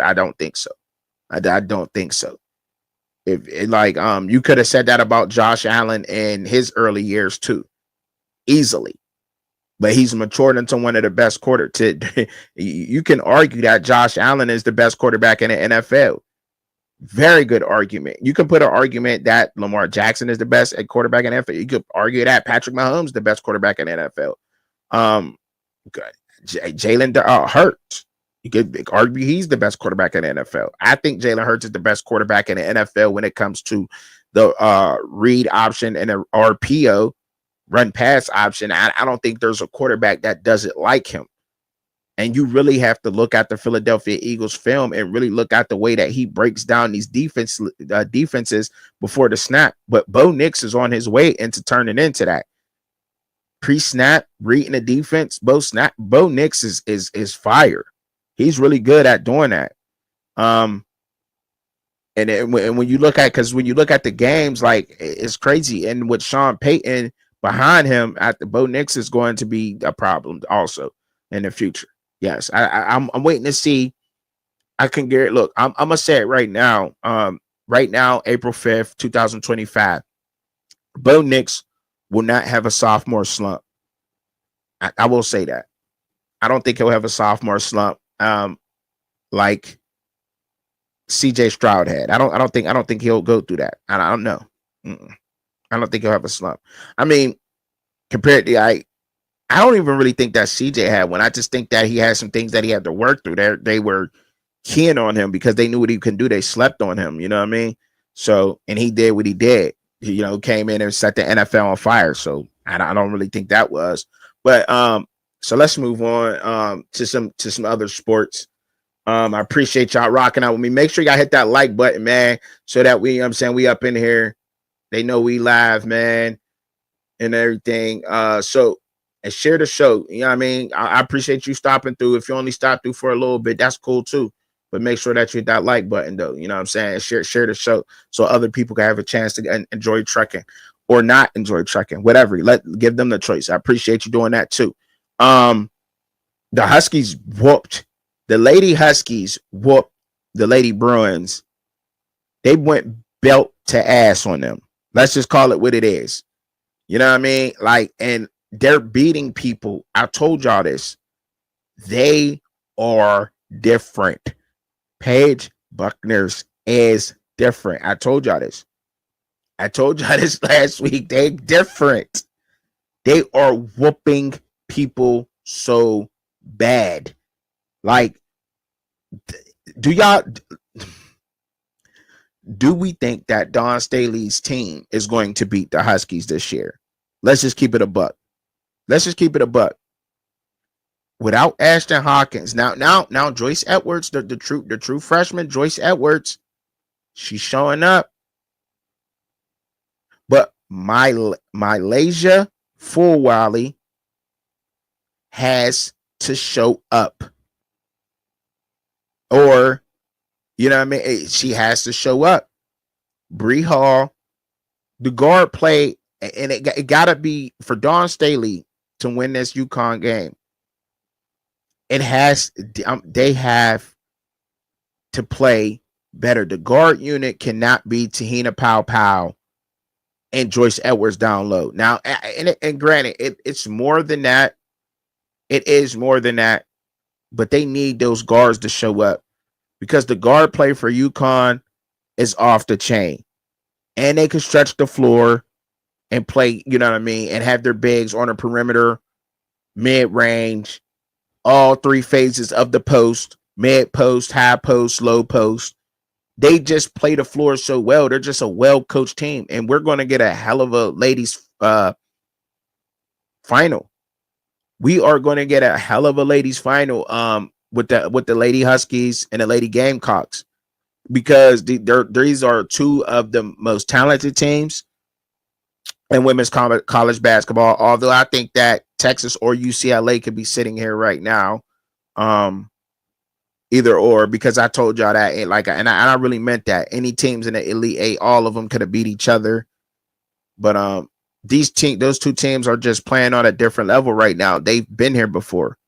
I don't think so. I don't think so. If you could have said that about Josh Allen in his early years too, easily. But he's matured into one of the best you can argue that Josh Allen is the best quarterback in the NFL. Very good argument. You can put an argument that Lamar Jackson is the best at quarterback in the NFL. You could argue that Patrick Mahomes is the best quarterback in the NFL. Jalen Hurts. You could argue he's the best quarterback in the NFL. I think Jalen Hurts is the best quarterback in the NFL when it comes to the read option and the RPO, run pass option. I don't think there's a quarterback that does it like him. And you really have to look at the Philadelphia Eagles film and really look at the way that he breaks down these defenses before the snap. But Bo Nix is on his way into turning into that. Pre-snap, reading the defense, Bo Nix is fire. He's really good at doing that. And when you look at the games, like, it's crazy. And with Sean Payton behind him, Bo Nix is going to be a problem also in the future. Yes, I'm waiting to see. I can get it. Look, I'm gonna say it right now. Right now, April 5th, 2025. Bo Nix will not have a sophomore slump. I will say that. I don't think he'll have a sophomore slump like CJ Stroud had. I don't think he'll go through that. I don't know. I don't think he'll have a slump. I mean, compared to I don't even really think that CJ had one. I just think that he had some things that he had to work through. They were keying on him because they knew what he can do. They slept on him. You know what I mean? So, and he did what he did. He, came in and set the NFL on fire. So I don't really think that was. But So let's move on to some other sports. I appreciate y'all rocking out with me. Make sure y'all hit that like button, man, so that we, I'm saying, we up in here. They know we live, man, and everything. So and share the show. You know what I mean? I appreciate you stopping through. If you only stop through for a little bit, that's cool too. But make sure that you hit that like button, though. You know what I'm saying? Share the show so other people can have a chance to enjoy trucking or not enjoy trucking, whatever. Give them the choice. I appreciate you doing that too. The Huskies whooped the Lady Huskies whooped the Lady Bruins. They went belt to ass on them. Let's just call it what it is. You know what I mean? Like, and they're beating people. I told y'all this. They are different. Paige Buckner's is different. I told y'all this. I told y'all this last week. They're different. They are whooping people so bad. Like, do we think that Dawn Staley's team is going to beat the Huskies this year? Let's just keep it a buck. Without Ashton Hawkins, now Joyce Edwards, the true freshman, Joyce Edwards, she's showing up. But Mylasia Fulwiley has to show up. Or, you know what I mean? She has to show up. Bree Hall, the guard play, and it got to be for Dawn Staley to win this UConn game. It has, they have to play better. The guard unit cannot be Tahina Pow and Joyce Edwards down low. Now, and granted, it's more than that. It is more than that. But they need those guards to show up because the guard play for UConn is off the chain. And they can stretch the floor and play, you know what I mean, and have their bigs on the perimeter, mid-range, all three phases of the post, mid-post, high post, low post. They just play the floor so well. They're just a well-coached team. And we're going to get a hell of a ladies final. We are going to get a hell of a ladies final with the Lady Huskies and the Lady Gamecocks because these are two of the most talented teams in women's college basketball. Although I think that Texas or UCLA could be sitting here right now, either or, because I told y'all that, and I really meant that. Any teams in the Elite Eight, all of them could have beat each other, but those two teams are just playing on a different level right now. They've been here before.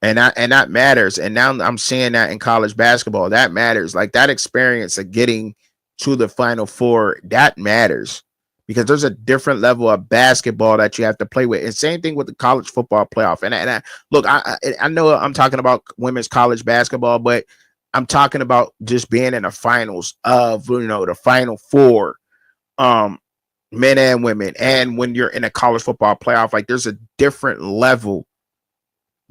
And that matters. And now I'm seeing that in college basketball. That matters. Like that experience of getting to the Final Four, that matters. Because there's a different level of basketball that you have to play with. And same thing with the college football playoff. And look, I know I'm talking about women's college basketball, but I'm talking about just being in the finals of, the Final Four. Men and women, and when you're in a college football playoff, like there's a different level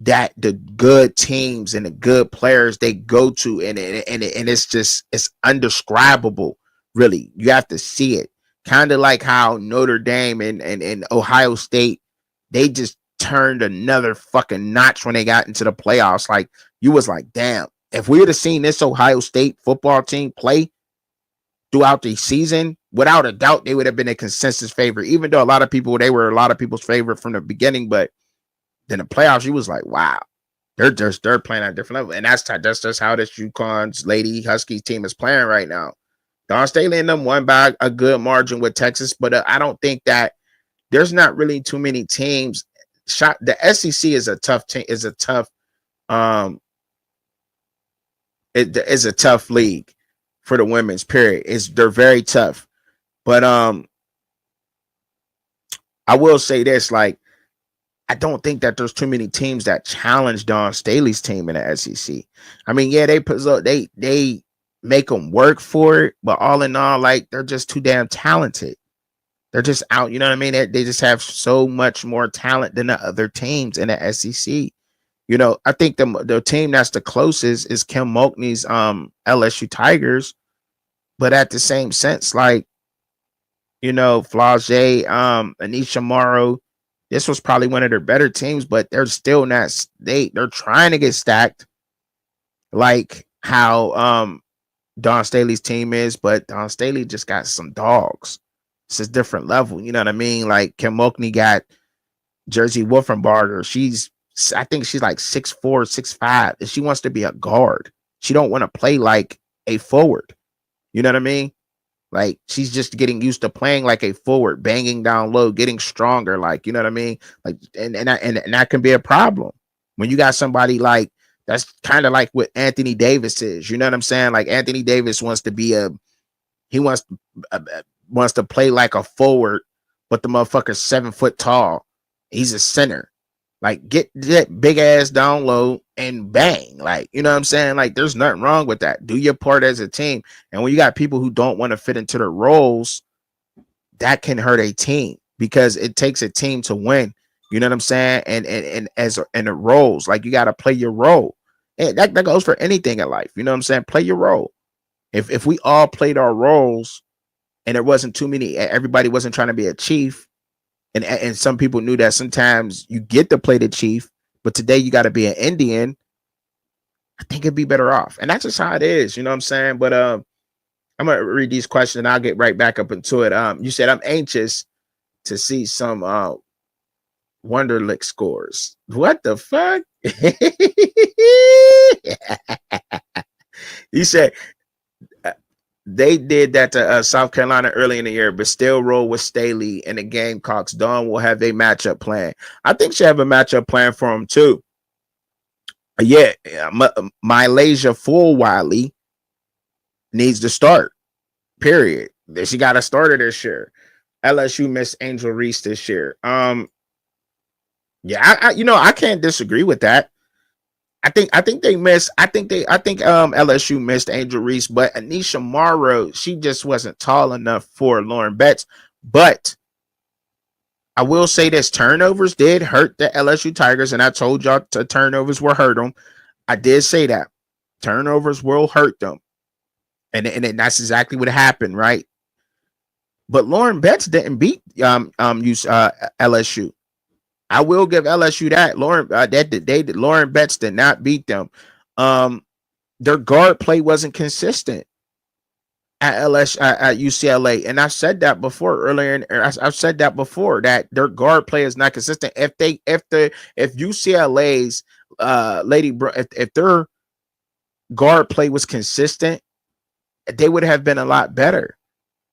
that the good teams and the good players they go to, and it's undescribable. Really, you have to see it. Kind of like how Notre Dame and Ohio State, they just turned another fucking notch when they got into the playoffs. Like you was like, damn, if we would have seen this Ohio State football team play throughout the season, without a doubt, they would have been a consensus favorite, even though they were a lot of people's favorite from the beginning. But then the playoffs, you was like, wow, they're playing at a different level. And that's just how this UConn's Lady Huskies team is playing right now. Dawn Staley and them won by a good margin with Texas, but I don't think that there's not really too many teams. The SEC is a tough team, is a tough league for the women's, period. They're very tough. But I will say this, like, I don't think that there's too many teams that challenge Dawn Staley's team in the SEC. I mean, yeah, they make them work for it, but all in all, like, they're just too damn talented. They're just out, you know what I mean? They just have so much more talent than the other teams in the SEC. You know, I think the team that's the closest is Kim Mulkey's LSU Tigers, but at the same sense, like, Flage, Anisha Morrow, This was probably one of their better teams, but they're still not. They're trying to get stacked, like how Don Staley's team is, but Don Staley just got some dogs. It's a different level. You know what I mean? Like Kim Mulkey got Jersey Wolfenbarger. I think she's like 6'4", 6'5", and she wants to be a guard. She don't want to play like a forward. You know what I mean? Like she's just getting used to playing like a forward, banging down low, getting stronger. Like, you know what I mean? Like, and that can be a problem when you got somebody like that's kind of like what Anthony Davis is. You know what I'm saying? Like Anthony Davis wants to play like a forward, but the motherfucker's 7 foot tall. He's a center. Like get that big ass down low and bang. Like, you know what I'm saying? Like there's nothing wrong with that. Do your part as a team. And when you got people who don't want to fit into the roles, that can hurt a team because it takes a team to win. You know what I'm saying? And as in the roles, like you got to play your role. And that goes for anything in life. You know what I'm saying? Play your role. If we all played our roles and there wasn't too many, everybody wasn't trying to be a chief. And some people knew that sometimes you get to play the chief, but today you got to be an Indian. I think it'd be better off. And that's just how it is. You know what I'm saying? But I'm going to read these questions and I'll get right back up into it. You said, I'm anxious to see some Wonderlic scores. What the fuck? He said, they did that to South Carolina early in the year, but still roll with Staley and the Gamecocks. Dawn will have a matchup plan. I think she have a matchup plan for him too. Yeah, Malaysia Full Wiley needs to start. Period. She got a starter this year. LSU missed Angel Reese this year. Yeah, I can't disagree with that. I think LSU missed Angel Reese, but Anisha Morrow, she just wasn't tall enough for Lauren Betts. But I will say this, turnovers did hurt the LSU Tigers, and I told y'all turnovers will hurt them. I did say that. Turnovers will hurt them. And that's exactly what happened, right? But Lauren Betts didn't beat LSU. I will give LSU that. Lauren Betts did not beat them. Their guard play wasn't consistent at UCLA, and I've said that before earlier. I've said that before that their guard play is not consistent. If UCLA's if their guard play was consistent, they would have been a lot better.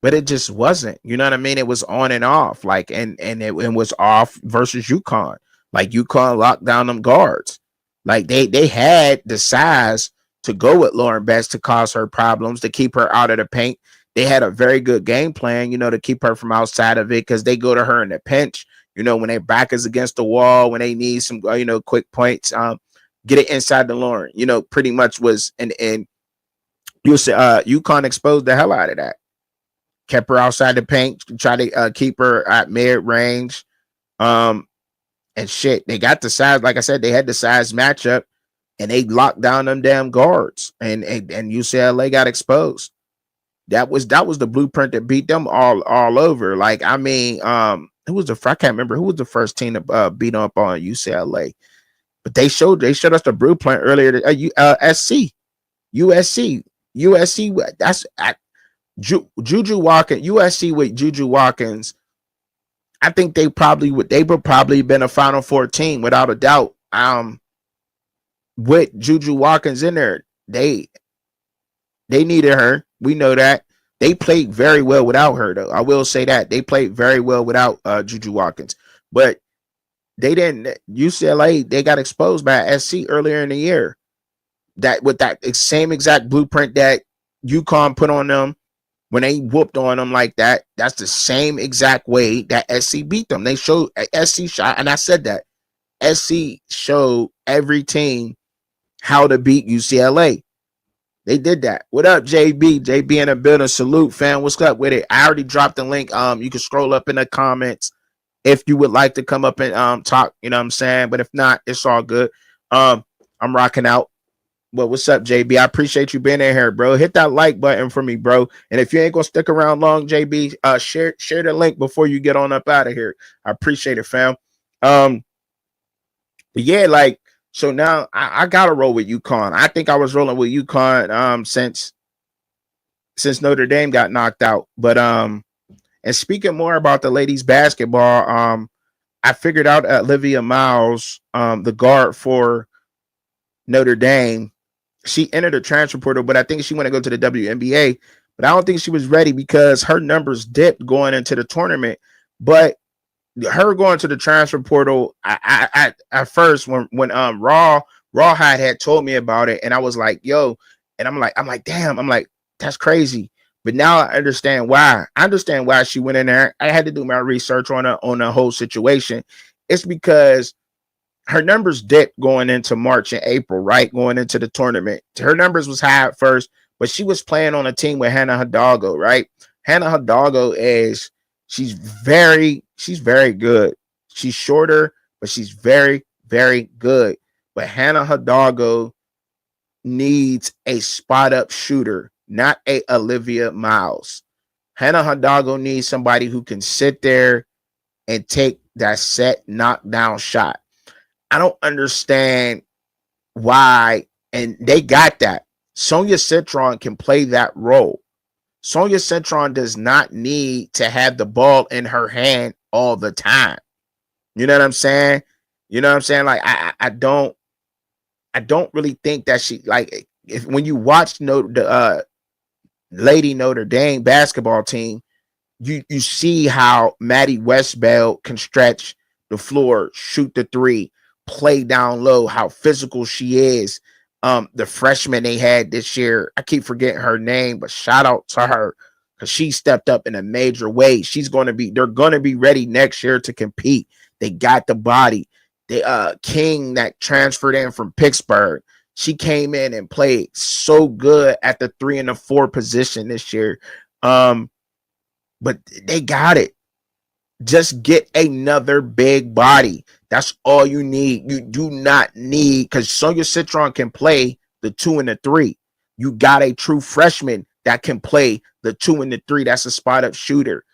But it just wasn't. You know what I mean? It was on and off. Like and it was off versus UConn. Like UConn locked down them guards. Like they had the size to go with Lauren Betts to cause her problems, to keep her out of the paint. They had a very good game plan, to keep her from outside of it, because they go to her in the pinch, when their back is against the wall, when they need some quick points, get it inside the Lauren. Pretty much was and you say UConn exposed the hell out of that. Kept her outside the paint, try to keep her at mid range. And shit, they got the size. Like I said, they had the size matchup, and they locked down them damn guards, and UCLA got exposed. That was the blueprint that beat them all over. Like, I mean, who was I can't remember who was the first team to beat up on UCLA, but they showed us the blueprint earlier. USC. That's Juju Watkins, USC with Juju Watkins. I think they would probably been a Final Four team without a doubt. With Juju Watkins in there, they needed her. We know that. They played very well without her, though. I will say that they played very well without Juju Watkins, but they didn't. UCLA, they got exposed by SC earlier in the year. That with that same exact blueprint that UConn put on them. When they whooped on them like that, that's the same exact way that SC beat them. They showed SC shot, and I said that SC showed every team how to beat UCLA. They did that. What up, JB? JB in the building. Salute, fam. What's up with it? I already dropped the link. You can scroll up in the comments if you would like to come up and talk. You know what I'm saying? But if not, it's all good. I'm rocking out. Well, what's up, JB? I appreciate you being in here, bro. Hit that like button for me, bro. And if you ain't gonna stick around long, JB, share the link before you get on up out of here. I appreciate it, fam. Um, but yeah, like so now I gotta roll with UConn. I think I was rolling with UConn since Notre Dame got knocked out. But and speaking more about the ladies basketball, I figured out Olivia Miles, the guard for Notre Dame. She entered the transfer portal, but I think she want to go to the WNBA. But I don't think she was ready because her numbers dipped going into the tournament. But her going to the transfer portal, I at first when Rawhide had told me about it, and I was like, yo, and I'm like, damn, I'm like, that's crazy. But now I understand why. I understand why she went in there. I had to do my research on the whole situation. It's because her numbers dipped going into March and April, right? Going into the tournament. Her numbers was high at first, but she was playing on a team with Hannah Hidalgo, right? Hannah Hidalgo she's very good. She's shorter, but she's very, very good. But Hannah Hidalgo needs a spot up shooter, not a Olivia Miles. Hannah Hidalgo needs somebody who can sit there and take that set knockdown shot. I don't understand why, and they got that. Sonia Citron can play that role. Sonia Citron does not need to have the ball in her hand all the time. You know what I'm saying? You know what I'm saying? Like I don't really think that she, like, if when you watch the Lady Notre Dame basketball team, you see how Maddie Westbeld can stretch the floor, shoot the three, play down low, how physical she is. The freshman they had this year, I keep forgetting her name, but shout out to her because she stepped up in a major way. They're gonna be ready next year to compete. They got the body. The King that transferred in from Pittsburgh, she came in and played so good at the 3 and the 4 position this year. But they got it. Just get another big body. That's all you need. You do not need, because Sonia Citron can play the 2 and the 3. You got a true freshman that can play the 2 and the 3. That's a spot up shooter.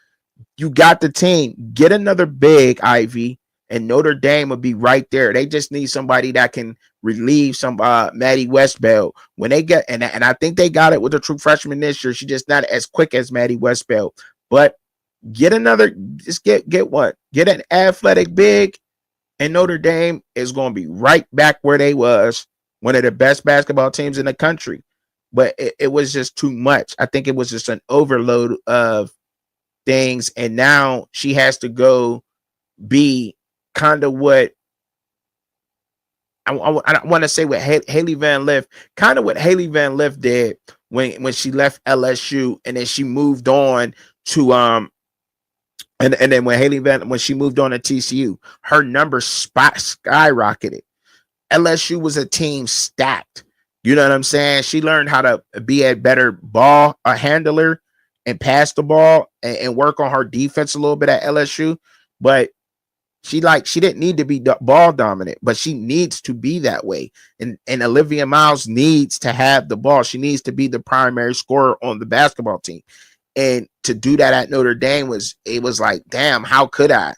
You got the team. Get another big, Ivy, and Notre Dame will be right there. They just need somebody that can relieve some Maddie Westbeld when they get, and I think they got it with the true freshman this year. She's just not as quick as Maddie Westbeld, but get another, just get what? Get an athletic big, and Notre Dame is going to be right back where they was, one of the best basketball teams in the country. But it was just too much. I think it was just an overload of things, and now she has to go be kind of what I want to say what Haley Van Lith, kind of what Haley Van Lith did when she left LSU, and then she moved on to and then when she moved on to TCU, her numbers skyrocketed. LSU was a team stacked. You know what I'm saying? She learned how to be a better ball handler and pass the ball and work on her defense a little bit at LSU. But she didn't need to be ball dominant, but she needs to be that way. And Olivia Miles needs to have the ball. She needs to be the primary scorer on the basketball team. And to do that at Notre Dame was like, damn, how could I?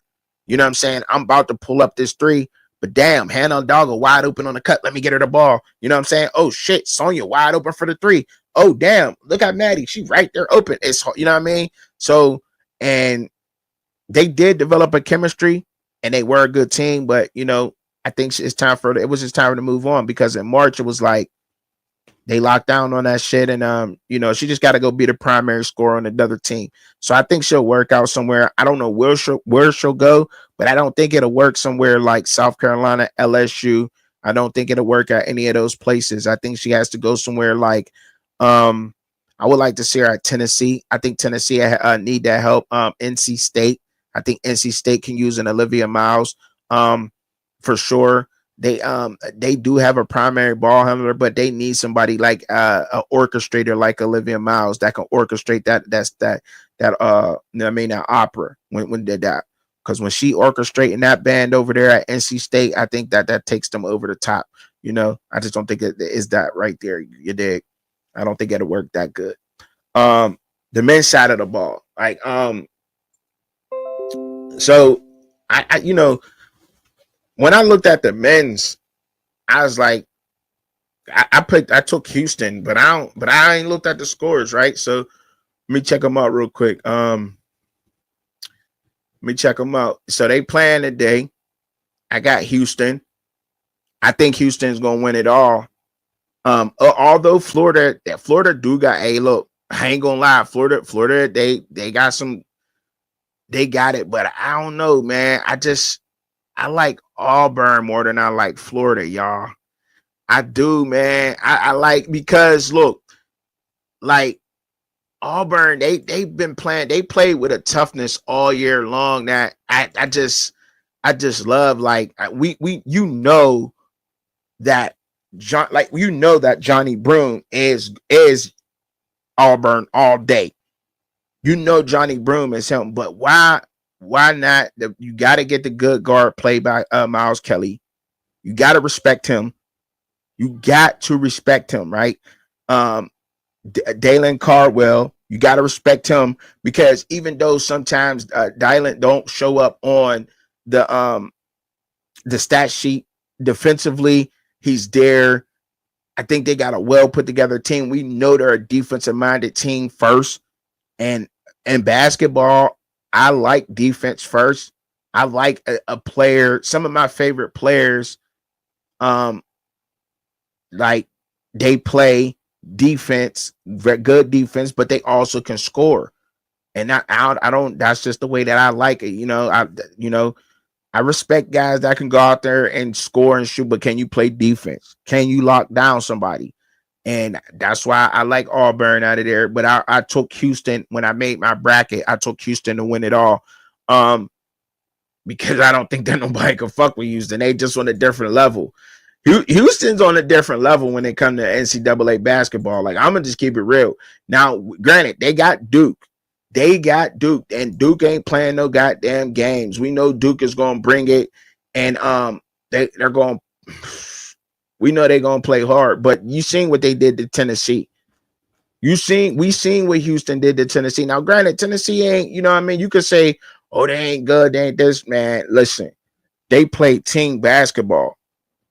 You know what I'm saying? I'm about to pull up this three, but damn, Hannah Hidalgo wide open on the cut. Let me get her the ball. You know what I'm saying? Oh shit, Sonia wide open for the three. Oh damn, look at Maddie. She right there open. It's, you know what I mean? So, and they did develop a chemistry and they were a good team, but you know, I think it was just time to move on, because in March it was like they locked down on that shit, and you know, she just got to go be the primary scorer on another team. So I think she'll work out somewhere. I don't know where she'll go, but I don't think it'll work somewhere like South Carolina, LSU. I don't think it'll work at any of those places. I think she has to go somewhere like I would like to see her at Tennessee. I think Tennessee need that help. NC State. I think NC State can use an Olivia Miles for sure. They do have a primary ball handler, but they need somebody like an orchestrator like Olivia Miles that can orchestrate that opera when did that. Because when she orchestrating that band over there at NC State, I think that takes them over the top. You know, I just don't think it is that right there. You dig? I don't think it'll work that good. The men's side of the ball, like so I you know, when I looked at the men's, I was like, I took Houston, but I ain't looked at the scores, right? So let me check them out real quick. Let me check them out. So they playing today. I got Houston. I think Houston's gonna win it all. Although Florida do got a look. I ain't gonna lie, Florida, they got some, they got it, but I don't know, man. I like Auburn more than I like Florida, y'all. I do, man. I like, because look, like Auburn, they've been playing, they played with a toughness all year long that I just love. Like we that that Johnny Broome is Auburn all day. Johnny Broome is him, but why not? You got to get the good guard played by Miles Kelly. You got to respect him. You got to respect him, right? Dalen Cardwell, you got to respect him, because even though sometimes Dalen don't show up on the stat sheet defensively, he's there. I think they got a well put together team. We know they're a defensive minded team first. And in basketball, I like defense first. I like a player. Some of my favorite players, like they play defense, very good defense, but they also can score. And I don't. That's just the way that I like it. I respect guys that can go out there and score and shoot, but can you play defense? Can you lock down somebody? And that's why I like Auburn out of there. But I took Houston when I made my bracket. I took Houston to win it all, because I don't think that nobody can fuck with Houston. They just on a different level. Houston's on a different level when it comes to NCAA basketball. Like, I'm gonna just keep it real. Now, granted, they got Duke. And Duke ain't playing no goddamn games. We know Duke is gonna bring it, and they're going. We know they're gonna play hard. But you seen what they did to Tennessee. We seen what Houston did to Tennessee. Now, granted, Tennessee ain't. You know what I mean? You could say, "Oh, they ain't good. They ain't this." Man, listen, they play team basketball.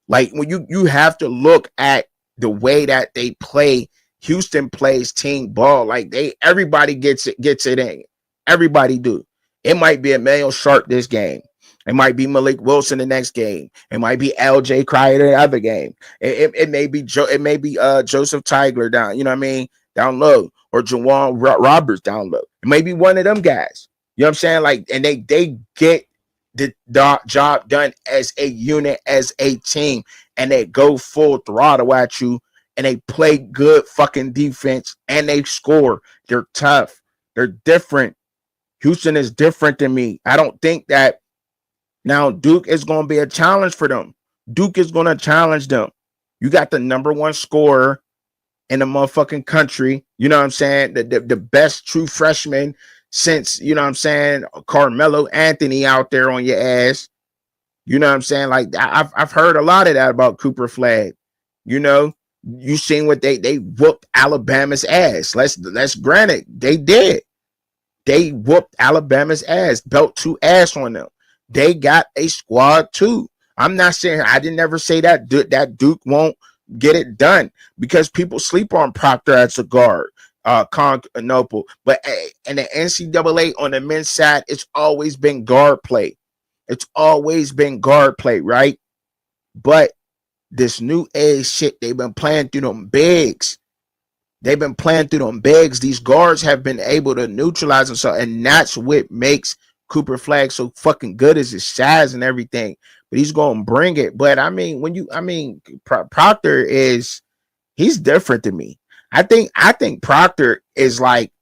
Like, when you have to look at the way that they play. Houston plays team ball. Like, everybody gets it in. Everybody do. It might be Emmanuel Sharp this game. It might be Malik Wilson the next game. It might be LJ Cryer the other game. It may be Joseph Tigler down, you know what I mean, down low, or Jawan Roberts down low. It may be one of them guys. You know what I'm saying? Like, and they get the job done as a unit, as a team, and they go full throttle at you, and they play good fucking defense, and they score. They're tough. They're different. Houston is different than me. I don't think that now Duke is going to be a challenge for them. Duke is going to challenge them. You got the number one scorer in the motherfucking country. You know what I'm saying? The best true freshman since, you know what I'm saying, Carmelo Anthony out there on your ass. You know what I'm saying? Like, I've heard a lot of that about Cooper Flagg. You know, you seen what they whooped Alabama's ass. Let's grant it. They did. They whooped Alabama's ass, belt to ass on them. They got a squad too. I'm not saying, I didn't ever say that Duke won't get it done, because people sleep on Proctor as a guard, Constantinople. But in the NCAA on the men's side, it's always been guard play. It's always been guard play, right? But this new age shit, they've been playing through them bigs. These guards have been able to neutralize themselves, and that's what makes Cooper Flagg so fucking good, is his size and everything. But he's gonna bring it. But I mean, Proctor he's different to me. I think Proctor is like,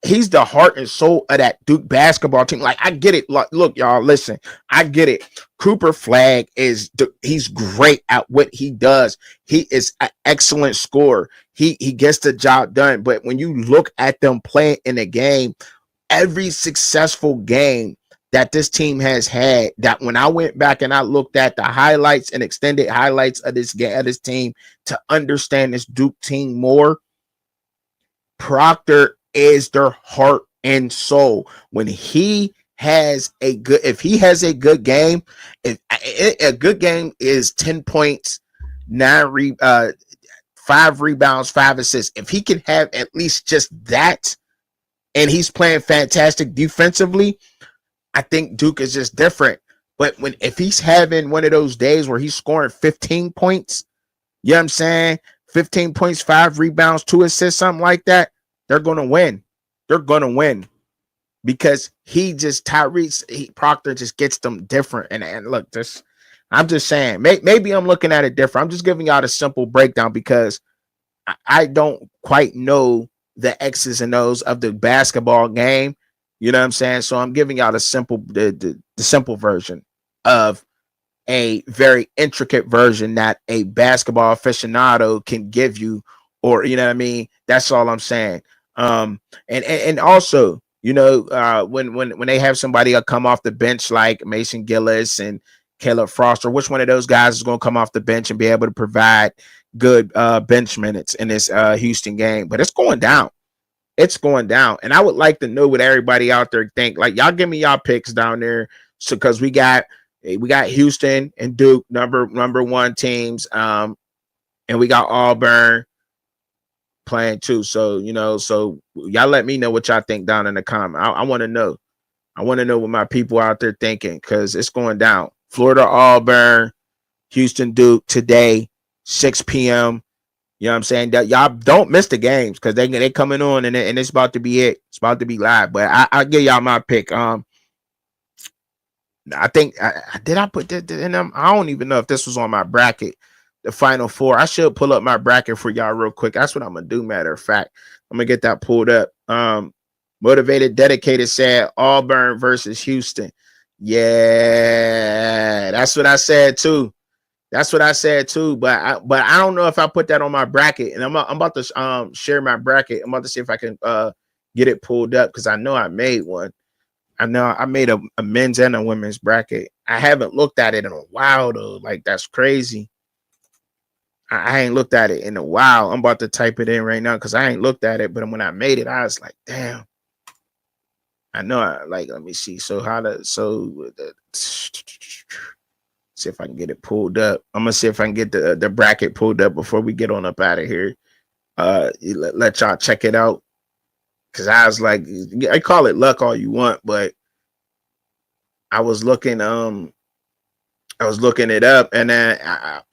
he's the heart and soul of that Duke basketball team. Like, I get it. Look, y'all, listen. I get it. Cooper Flagg he's great at what he does. He is an excellent scorer. He gets the job done. But when you look at them playing in a game, every successful game that this team has had, that when I went back and I looked at the highlights and extended highlights of this game, of this team, to understand this Duke team more, Proctor is their heart and soul. When he has a good game, if a good game is 10 points, 5 rebounds, 5 assists. If he can have at least just that, and he's playing fantastic defensively, I think Duke is just different. But if he's having one of those days where he's scoring 15 points, you know what I'm saying? 15 points, 5 rebounds, 2 assists, something like that, they're gonna win. They're gonna win. Because Proctor just gets them different. And look, I'm just saying, maybe I'm looking at it different. I'm just giving y'all a simple breakdown because I don't quite know the X's and O's of the basketball game. You know what I'm saying? So I'm giving y'all the simple version of a very intricate version that a basketball aficionado can give you, or you know what I mean? That's all I'm saying. And also, you know, when they have somebody come off the bench like Mason Gillis and Caleb Frost, or which one of those guys is going to come off the bench and be able to provide good bench minutes in this Houston game? But it's going down. It's going down. And I would like to know what everybody out there think. Like, y'all give me y'all picks down there. So because we got Houston and Duke, number one teams. And we got Auburn playing too. So, you know, so y'all let me know what y'all think down in the comment. I want to know. I want to know what my people out there thinking, because it's going down. Florida, Auburn, Houston, Duke today, 6 p.m. You know what I'm saying? That y'all don't miss the games, because they coming on and it's about to be it. It's about to be live. But I'll give y'all my pick. I think did I put that in them? I don't even know if this was on my bracket. The Final Four. I should pull up my bracket for y'all real quick. That's what I'm gonna do. Matter of fact, I'm gonna get that pulled up. Motivated Dedicated said Auburn versus Houston. Yeah, that's what I said too. That's what I said too. But I don't know if I put that on my bracket. And I'm about to share my bracket. I'm about to see if I can get it pulled up, because I know I made one. I know I made a men's and a women's bracket. I haven't looked at it in a while though. Like, that's crazy. I ain't looked at it in a while. I'm about to type it in right now because I ain't looked at it. But when I made it, I was like, damn. I know. Let me see. See if I can get it pulled up. I'm gonna see if I can get the bracket pulled up before we get on up out of here. Let y'all check it out, because I was like, I call it luck all you want, but I was looking it up, and then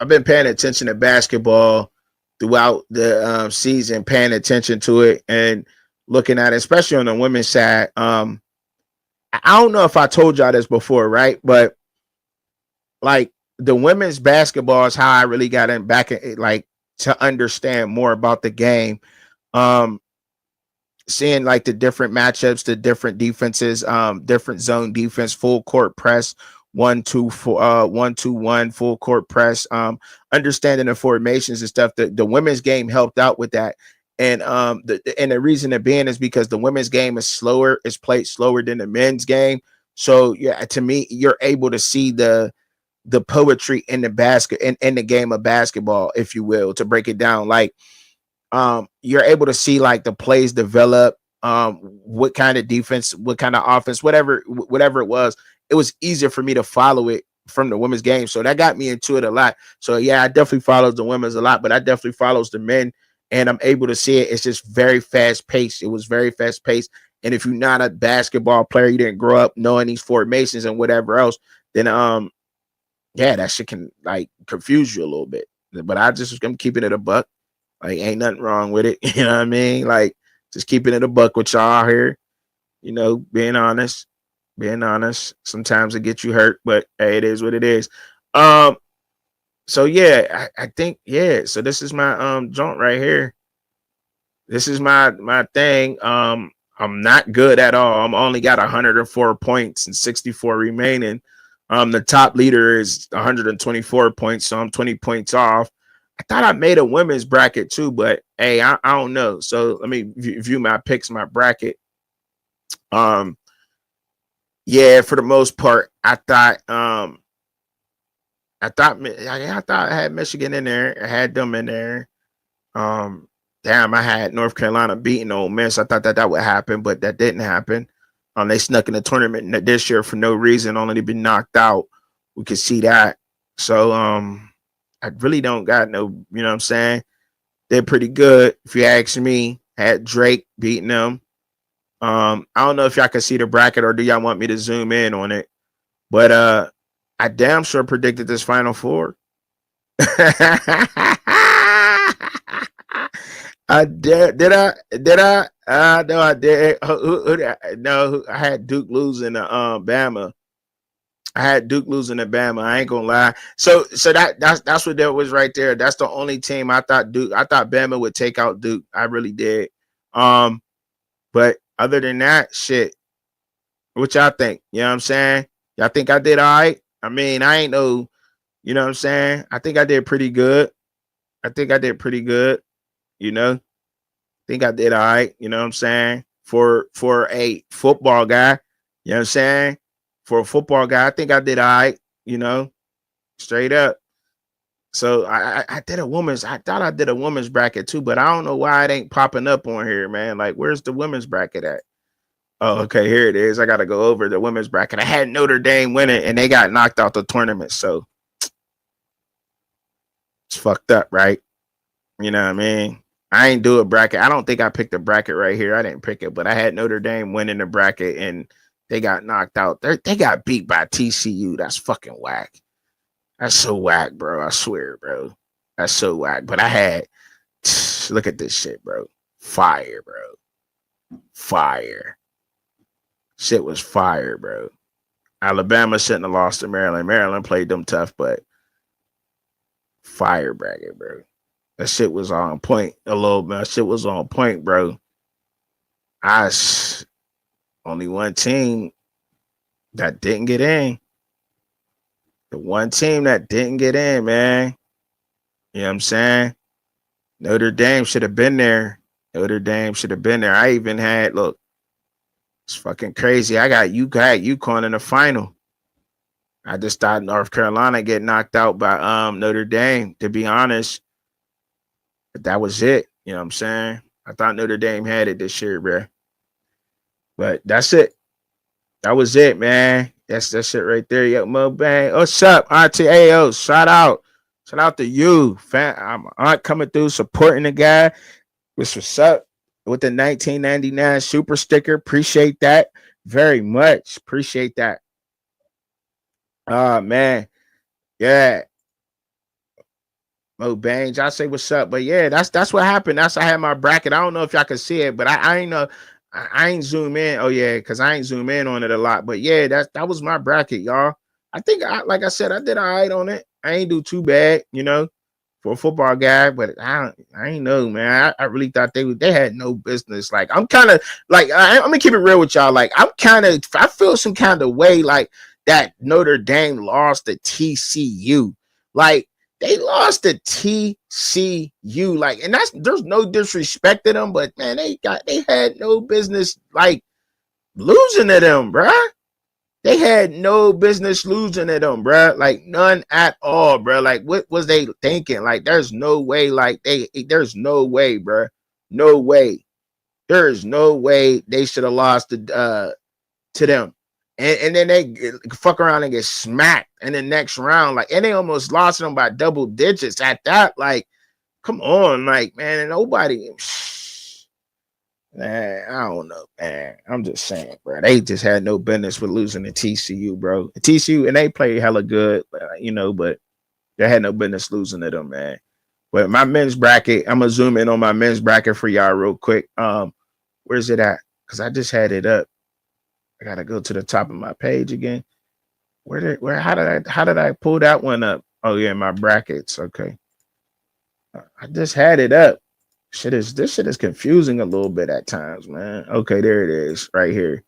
I've been paying attention to basketball throughout the season, paying attention to it and looking at it, especially on the women's side. I don't know if I told y'all this before, right? But like, the women's basketball is how I really got in back like to understand more about the game. Seeing like the different matchups, the different defenses, different zone defense, full court press, 1-2-4, 1-2-1, full court press, understanding the formations and stuff. The women's game helped out with that. And the reason it being is because the women's game is slower, it's played slower than the men's game. So yeah, to me, you're able to see the poetry in the basket in the game of basketball, if you will, to break it down. Like, you're able to see like the plays develop, what kind of defense, what kind of offense, whatever it was easier for me to follow it from the women's game. So that got me into it a lot. So yeah, I definitely follows the women's a lot, but I definitely follows the men, and I'm able to see it. It's just very fast paced. It was very fast paced. And if you're not a basketball player, you didn't grow up knowing these formations and whatever else, then yeah, that shit can like confuse you a little bit. But I'm keeping it a buck. Like, ain't nothing wrong with it. You know what I mean? Like, just keeping it a buck with y'all here. You know, being honest. Sometimes it gets you hurt, but hey, it is what it is. So yeah, I think, yeah. So this is my joint right here. This is my thing. I'm not good at all. I'm only got 104 points and 64 remaining. The top leader is 124 points, so I'm 20 points off. I thought I made a women's bracket too, but hey, I don't know. So let me view my picks, my bracket. Yeah, for the most part, I thought I had Michigan in there. I had them in there. Damn, I had North Carolina beating Ole Miss. I thought that would happen, but that didn't happen. They snuck in the tournament this year for no reason, only to be knocked out. We could see that. So I really don't got no, you know what I'm saying? They're pretty good. If you ask me, had Drake beating them. I don't know if y'all can see the bracket or do y'all want me to zoom in on it? But I damn sure predicted this Final Four. I did I? No, I did. No, I had Duke losing to Bama. I had Duke losing to Bama. I ain't gonna lie. So that's what that was right there. That's the only team I thought Bama would take out Duke. I really did. But other than that, shit. What y'all think? You know what I'm saying? Y'all think I did all right? I mean, I ain't no, you know what I'm saying? I think I did pretty good. You know, think I did all right. You know what I'm saying? For a football guy, you know what I'm saying? For a football guy, I think I did all right. You know, straight up. So I did a women's. I thought I did a women's bracket too, but I don't know why it ain't popping up on here, man. Like, where's the women's bracket at? Oh, okay, here it is. I got to go over the women's bracket. I had Notre Dame winning, and they got knocked out the tournament. So it's fucked up, right? You know what I mean? I ain't do a bracket. I don't think I picked a bracket right here. I didn't pick it, but I had Notre Dame winning the bracket, and they got knocked out. They got beat by TCU. That's fucking whack. That's so whack, bro. I swear, bro. That's so whack. But I had, look at this shit, bro. Fire, bro. Fire. Shit was fire, bro. Alabama shouldn't have lost to Maryland. Maryland played them tough, but fire bracket, bro. That shit was on point a little bit. That shit was on point, bro. Only one team that didn't get in. The one team that didn't get in, man. You know what I'm saying? Notre Dame should have been there. I even had, look, it's fucking crazy. I got UConn in the final. I just thought North Carolina get knocked out by Notre Dame, to be honest. But that was it. You know what I'm saying? I thought Notre Dame had it this year, bro. But that's it. That was it, man. That's that shit right there. Yo, Mo Bang. What's up, RTAO? Shout out. Shout out to you. I'm Aunt coming through supporting the guy. What's up? With the 1999 super sticker. Appreciate that very much. Appreciate that. Oh, man. Yeah. Mo Bangs, I say what's up. But yeah, that's what happened. I had my bracket. I don't know if y'all can see it, but I ain't know. I ain't zoom in. Oh, yeah, because I ain't zoom in on it a lot. But yeah, that was my bracket, y'all. I think, like I said, I did all right on it. I ain't do too bad, you know, for a football guy. But I ain't know, man. I really thought they had no business. Like, I'm kind of like, I'm gonna keep it real with y'all. Like, I feel some kind of way like that Notre Dame lost to TCU. Like, they lost to TCU, like, and there's no disrespect to them, but man, they had no business like losing to them, bruh. They had no business losing to them, bruh. Like, none at all, bruh. Like, what was they thinking? Like, there's no way, there's no way, bruh. No way. There's no way they should have lost to them. And then they fuck around and get smacked in the next round. Like, and they almost lost them by double digits at that. Like, come on, like, man, and nobody. Man, I don't know, man. I'm just saying, bro. They just had no business with losing to TCU, bro. TCU, and they played hella good, you know, but they had no business losing to them, man. But my men's bracket, I'm gonna zoom in on my men's bracket for y'all real quick. Where's it at? Because I just had it up. I gotta go to the top of my page again. How did I pull that one up? Oh yeah, my brackets. Okay. I just had it up. This shit is confusing a little bit at times, man. Okay, there it is, right here.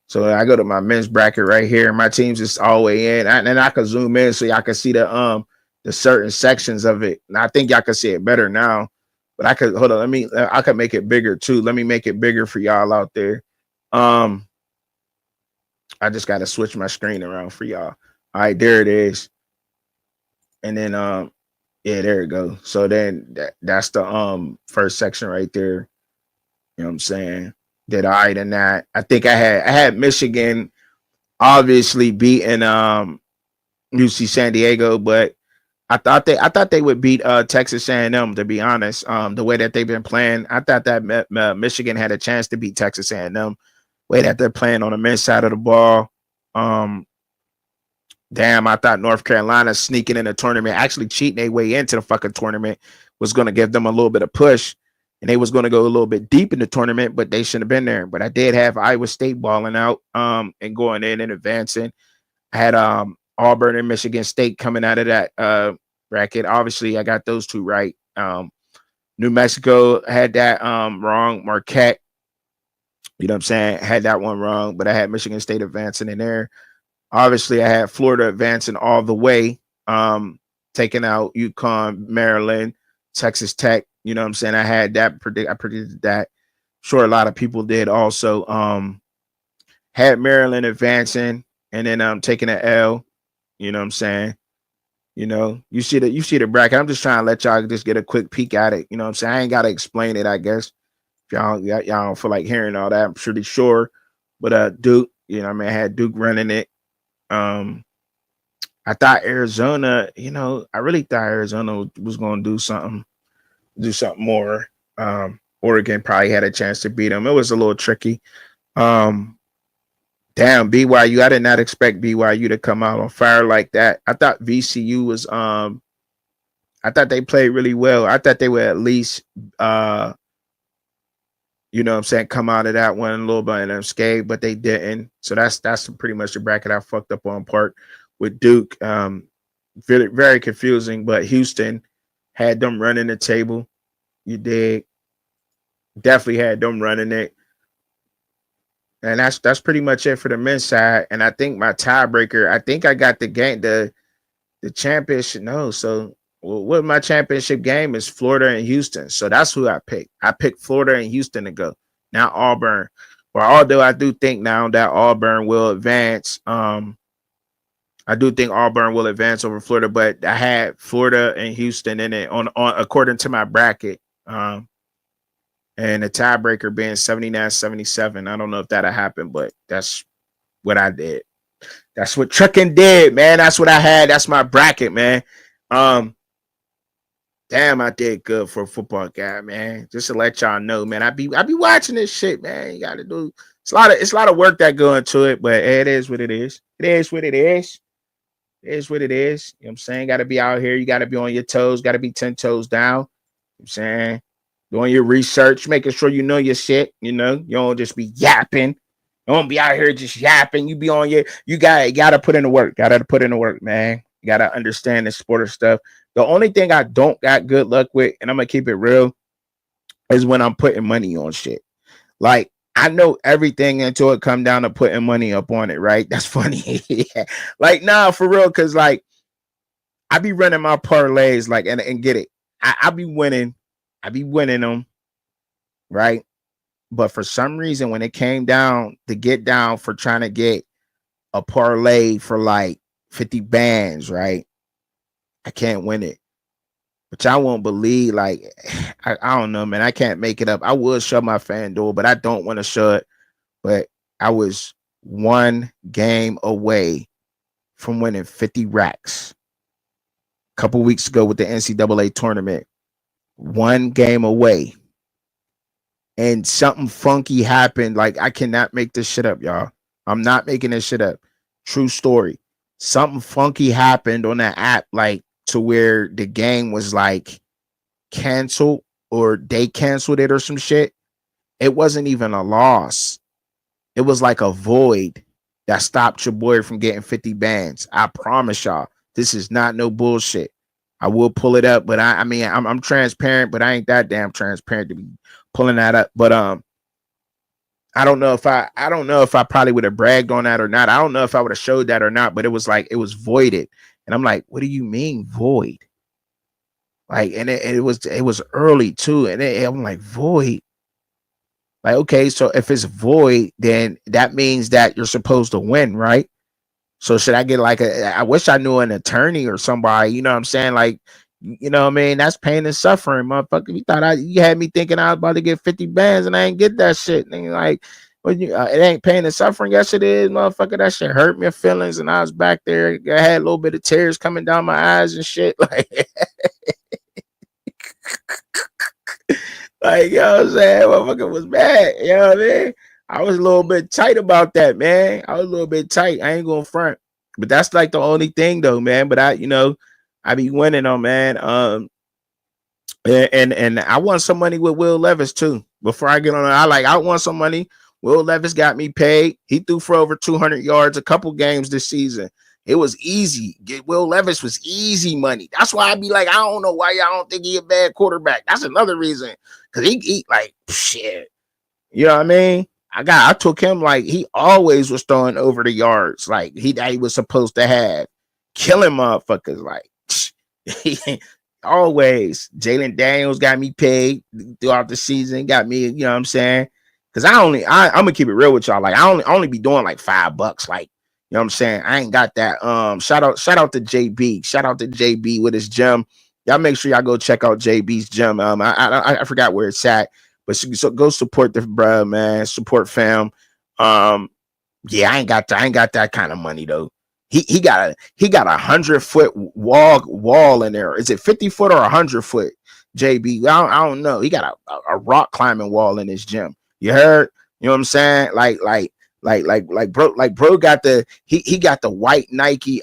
So I go to my men's bracket right here. My team's just all the way in, and I can zoom in so y'all can see the certain sections of it. And I think y'all can see it better now. But I could hold on. I could make it bigger too. Let me make it bigger for y'all out there. I just got to switch my screen around for y'all. All right, there it is. And then, yeah, there it goes. So then that's the first section right there. You know what I'm saying? Did all right in that. I think I had Michigan obviously beating UC San Diego, but I thought they would beat Texas A&M, to be honest. The way that they've been playing, I thought that Michigan had a chance to beat Texas A&M. Way that they're playing on the men's side of the ball. Um, Damn, I thought North Carolina sneaking in the tournament, actually cheating their way into the fucking tournament, was going to give them a little bit of push, and they was going to go a little bit deep in the tournament, but they shouldn't have been there. But I did have Iowa State balling out, and going in and advancing. I had Auburn and Michigan State coming out of that bracket. Obviously, I got those two right. New Mexico had that wrong. Marquette, you know what I'm saying, had that one wrong, but I had Michigan State advancing in there. Obviously, I had Florida advancing all the way, taking out UConn, Maryland, Texas Tech. You know what I'm saying? I had that I predicted that. Sure, a lot of people did also. Had Maryland advancing, and then taking an L. You know what I'm saying? You see the bracket. I'm just trying to let y'all just get a quick peek at it. You know what I'm saying? I ain't gotta explain it, I guess. If y'all don't feel like hearing all that, I'm pretty sure. But Duke, I mean, I had Duke running it. I thought Arizona, I really thought Arizona was going to do something more. Oregon probably had a chance to beat them. It was a little tricky. Um, Damn, BYU, I did not expect BYU to come out on fire like that. I thought VCU was, I thought they played really well. I thought they would at least, you know what I'm saying, come out of that one a little bit unscathed, but they didn't. So that's pretty much the bracket I fucked up on part with Duke. Very, very confusing, but Houston had them running the table. You did. Definitely had them running it. And that's pretty much it for the men's side. And I think my tiebreaker, I think I got the game, the championship. No, so what my championship game is Florida and Houston. So that's who I picked. I picked Florida and Houston to go. Now Auburn. Well, although I do think now that Auburn will advance, I do think Auburn will advance over Florida, but I had Florida and Houston in it on according to my bracket. And the tiebreaker being 79-77. I don't know if that'll happen, but that's what I did. That's what Truckin did, man. That's what I had. That's my bracket, man. Damn, I did good for a football guy, man. Just to let y'all know, man. I be watching this shit, man. You gotta do it's a lot of work that go into it, but it is what it is. It is what it is. It is what it is. You know what I'm saying? Gotta be out here. You gotta be on your toes, gotta be 10 toes down. You know what I'm saying? Doing your research, making sure you know your shit. You don't just be yapping. You don't be out here just yapping. You be on you gotta put in the work. Gotta put in the work, man. You gotta understand the sport of stuff. The only thing I don't got good luck with, and I'm gonna keep it real, is when I'm putting money on shit. Like I know everything until it come down to putting money up on it, right? That's funny. Yeah. Like, nah, for real, because like I be running my parlays, like, and get it. I be winning. I be winning them, right? But for some reason, when it came down to get down for trying to get a parlay for like 50 bands, right? I can't win it. But y'all won't believe, like, I don't know, man. I can't make it up. I would show my FanDuel, but I don't want to show it. But I was one game away from winning 50 racks a couple weeks ago with the NCAA tournament. One game away. And something funky happened. Like, I cannot make this shit up, y'all. I'm not making this shit up. True story. Something funky happened on that app, like, to where the game was like canceled or they canceled it or some shit. It wasn't even a loss. It was like a void that stopped your boy from getting 50 bands. I promise y'all, this is not no bullshit. I will pull it up, but I mean, I'm transparent, but I ain't that damn transparent to be pulling that up. But I don't know if I probably would have bragged on that or not. I don't know if I would have showed that or not, but it was like it was voided. And I'm like, what do you mean void? Like, and it was early too. And I'm like, void. Like, okay, so if it's void, then that means that you're supposed to win, right? So should I get like I wish I knew an attorney or somebody, you know what I'm saying? Like, You know what I mean? That's pain and suffering, motherfucker. You had me thinking I was about to get 50 bands and I ain't get that shit. And like, well, it ain't pain and suffering. Yes, it is, motherfucker. That shit hurt my feelings, and I was back there. I had a little bit of tears coming down my eyes and shit. Like, like, you know what I'm saying? Motherfucker was bad. You know what I mean? I was a little bit tight about that, man. I was a little bit tight. I ain't gonna front. But that's like the only thing though, man. But I be winning on, man. And I won some money with Will Levis too. Before I get on, I won some money. Will Levis got me paid. He threw for over 200 yards a couple games this season. It was easy. Will Levis was easy money. That's why I be like, I don't know why y'all don't think he a bad quarterback. That's another reason. Cause he like shit. You know what I mean? I took him like he always was throwing over the yards like he was supposed to have. Killing motherfuckers like always. Jalen Daniels got me paid throughout the season. Got me, you know what I'm saying? Cause I'm gonna keep it real with y'all. Like I only be doing like $5. Like, you know what I'm saying? I ain't got that. Shout out to JB. Shout out to JB with his gym. Y'all make sure y'all go check out JB's gym. I forgot where it's at. But so go support the bro, man. Support fam. Yeah, I ain't got that kind of money though. He got a 100-foot wall in there. Is it 50 foot or 100-foot? JB, I don't know. He got a rock climbing wall in his gym. You heard? You know what I'm saying? Like bro got he got the white Nike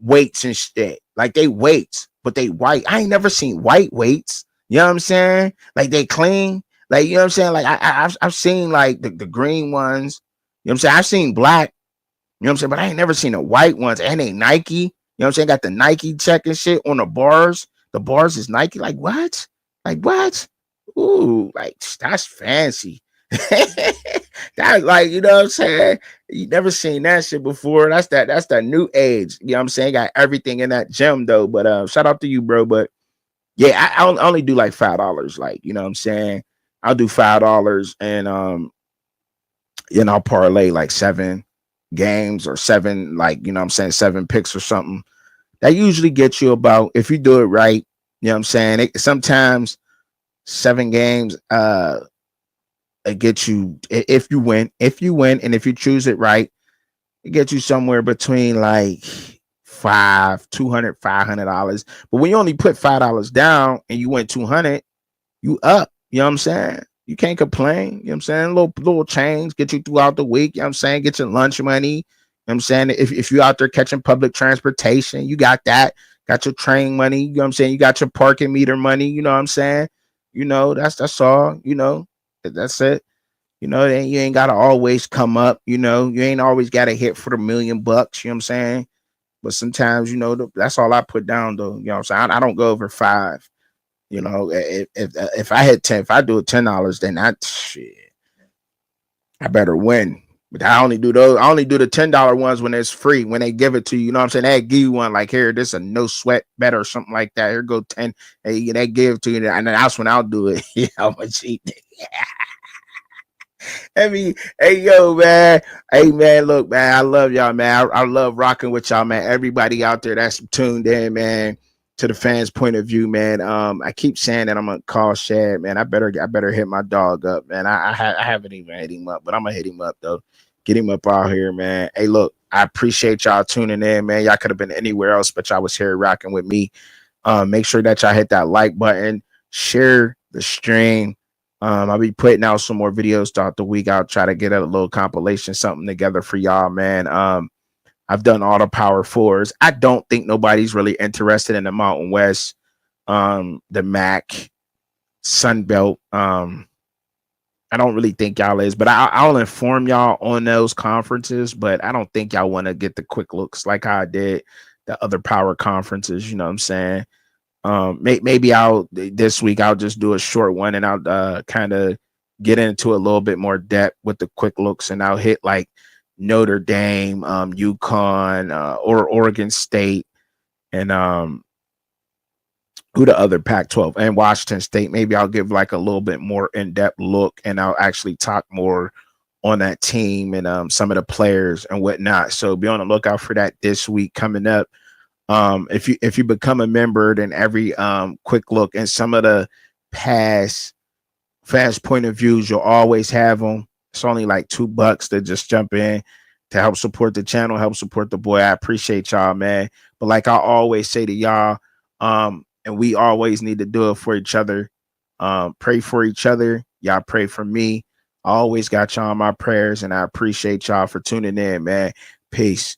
weights and shit. Like they weights, but they white. I ain't never seen white weights. You know what I'm saying? Like they clean. Like, you know what I'm saying? Like I've seen like the green ones. You know what I'm saying? I've seen black. You know what I'm saying? But I ain't never seen the white ones. And they Nike. You know what I'm saying? Got the Nike check and shit on the bars. The bars is Nike. Like what? Like what? Ooh, like that's fancy. That's like, you know what I'm saying? You never seen that shit before. That's that new age. You know what I'm saying? Got everything in that gym though. But shout out to you, bro. But yeah, I only do like $5. Like, you know what I'm saying? I'll do $5 and I'll parlay like 7 games or 7, like, you know what I'm saying, 7 picks or something. That usually gets you about, if you do it right, you know what I'm saying? Sometimes 7 games it gets you, if you win and if you choose it right, it gets you somewhere between like $500. But when you only put $5 down and you win 200, you up. You know what I'm saying? You can't complain. You know what I'm saying? Little change get you throughout the week. You know what I'm saying? Get your lunch money. You know what I'm saying? If you're out there catching public transportation, you got that. Got your train money. You know what I'm saying? You got your parking meter money. You know what I'm saying? You know, that's all. You know, that's it. You know, then you ain't gotta always come up. You know, you ain't always got to hit for the $1 million. You know what I'm saying? But sometimes, you know, that's all I put down though. You know what I'm saying? I don't go over 5. You know, if I hit 10, if I do $10, then shit, I better win. But I only do those. I only do the $10 ones when it's free, when they give it to you. You know what I'm saying? They give you one like, here, this is a no sweat bet or something like that. Here go 10. Hey, they give it to you, and then that's when I'll do it. Yeah, I'm a cheat. I mean, hey yo, man. Hey man, look, man, I love y'all, man. I love rocking with y'all, man. Everybody out there that's tuned in, man, to the fans' point of view, man. I keep saying that I'm gonna call Shad, man. I better hit my dog up, man. I haven't even hit him up, but I'm gonna hit him up though. Get him up out here, man. Hey, look, I appreciate y'all tuning in, man. Y'all could have been anywhere else, but y'all was here rocking with me. Make sure that y'all hit that like button, share the stream. I'll be putting out some more videos throughout the week. I'll try to get a little compilation, something together for y'all, man. I've done all the Power 4s. I don't think nobody's really interested in the Mountain West, the MAC, Sun Belt. I don't really think y'all is, but I'll inform y'all on those conferences. But I don't think y'all want to get the quick looks like I did the other power conferences. You know what I'm saying? Maybe this week I'll just do a short one and I'll kind of get into a little bit more depth with the quick looks, and I'll hit like Notre Dame, UConn, or Oregon State, and who the other Pac-12 and Washington State. Maybe I'll give like a little bit more in-depth look, and I'll actually talk more on that team and some of the players and whatnot. So be on the lookout for that this week coming up. If you become a member, then every quick look and some of the past fast point of views, you'll always have them. It's only like $2 to just jump in to help support the channel, help support the boy. I appreciate y'all, man. But like I always say to y'all, and we always need to do it for each other. Pray for each other. Y'all pray for me. I always got y'all in my prayers, and I appreciate y'all for tuning in, man. Peace.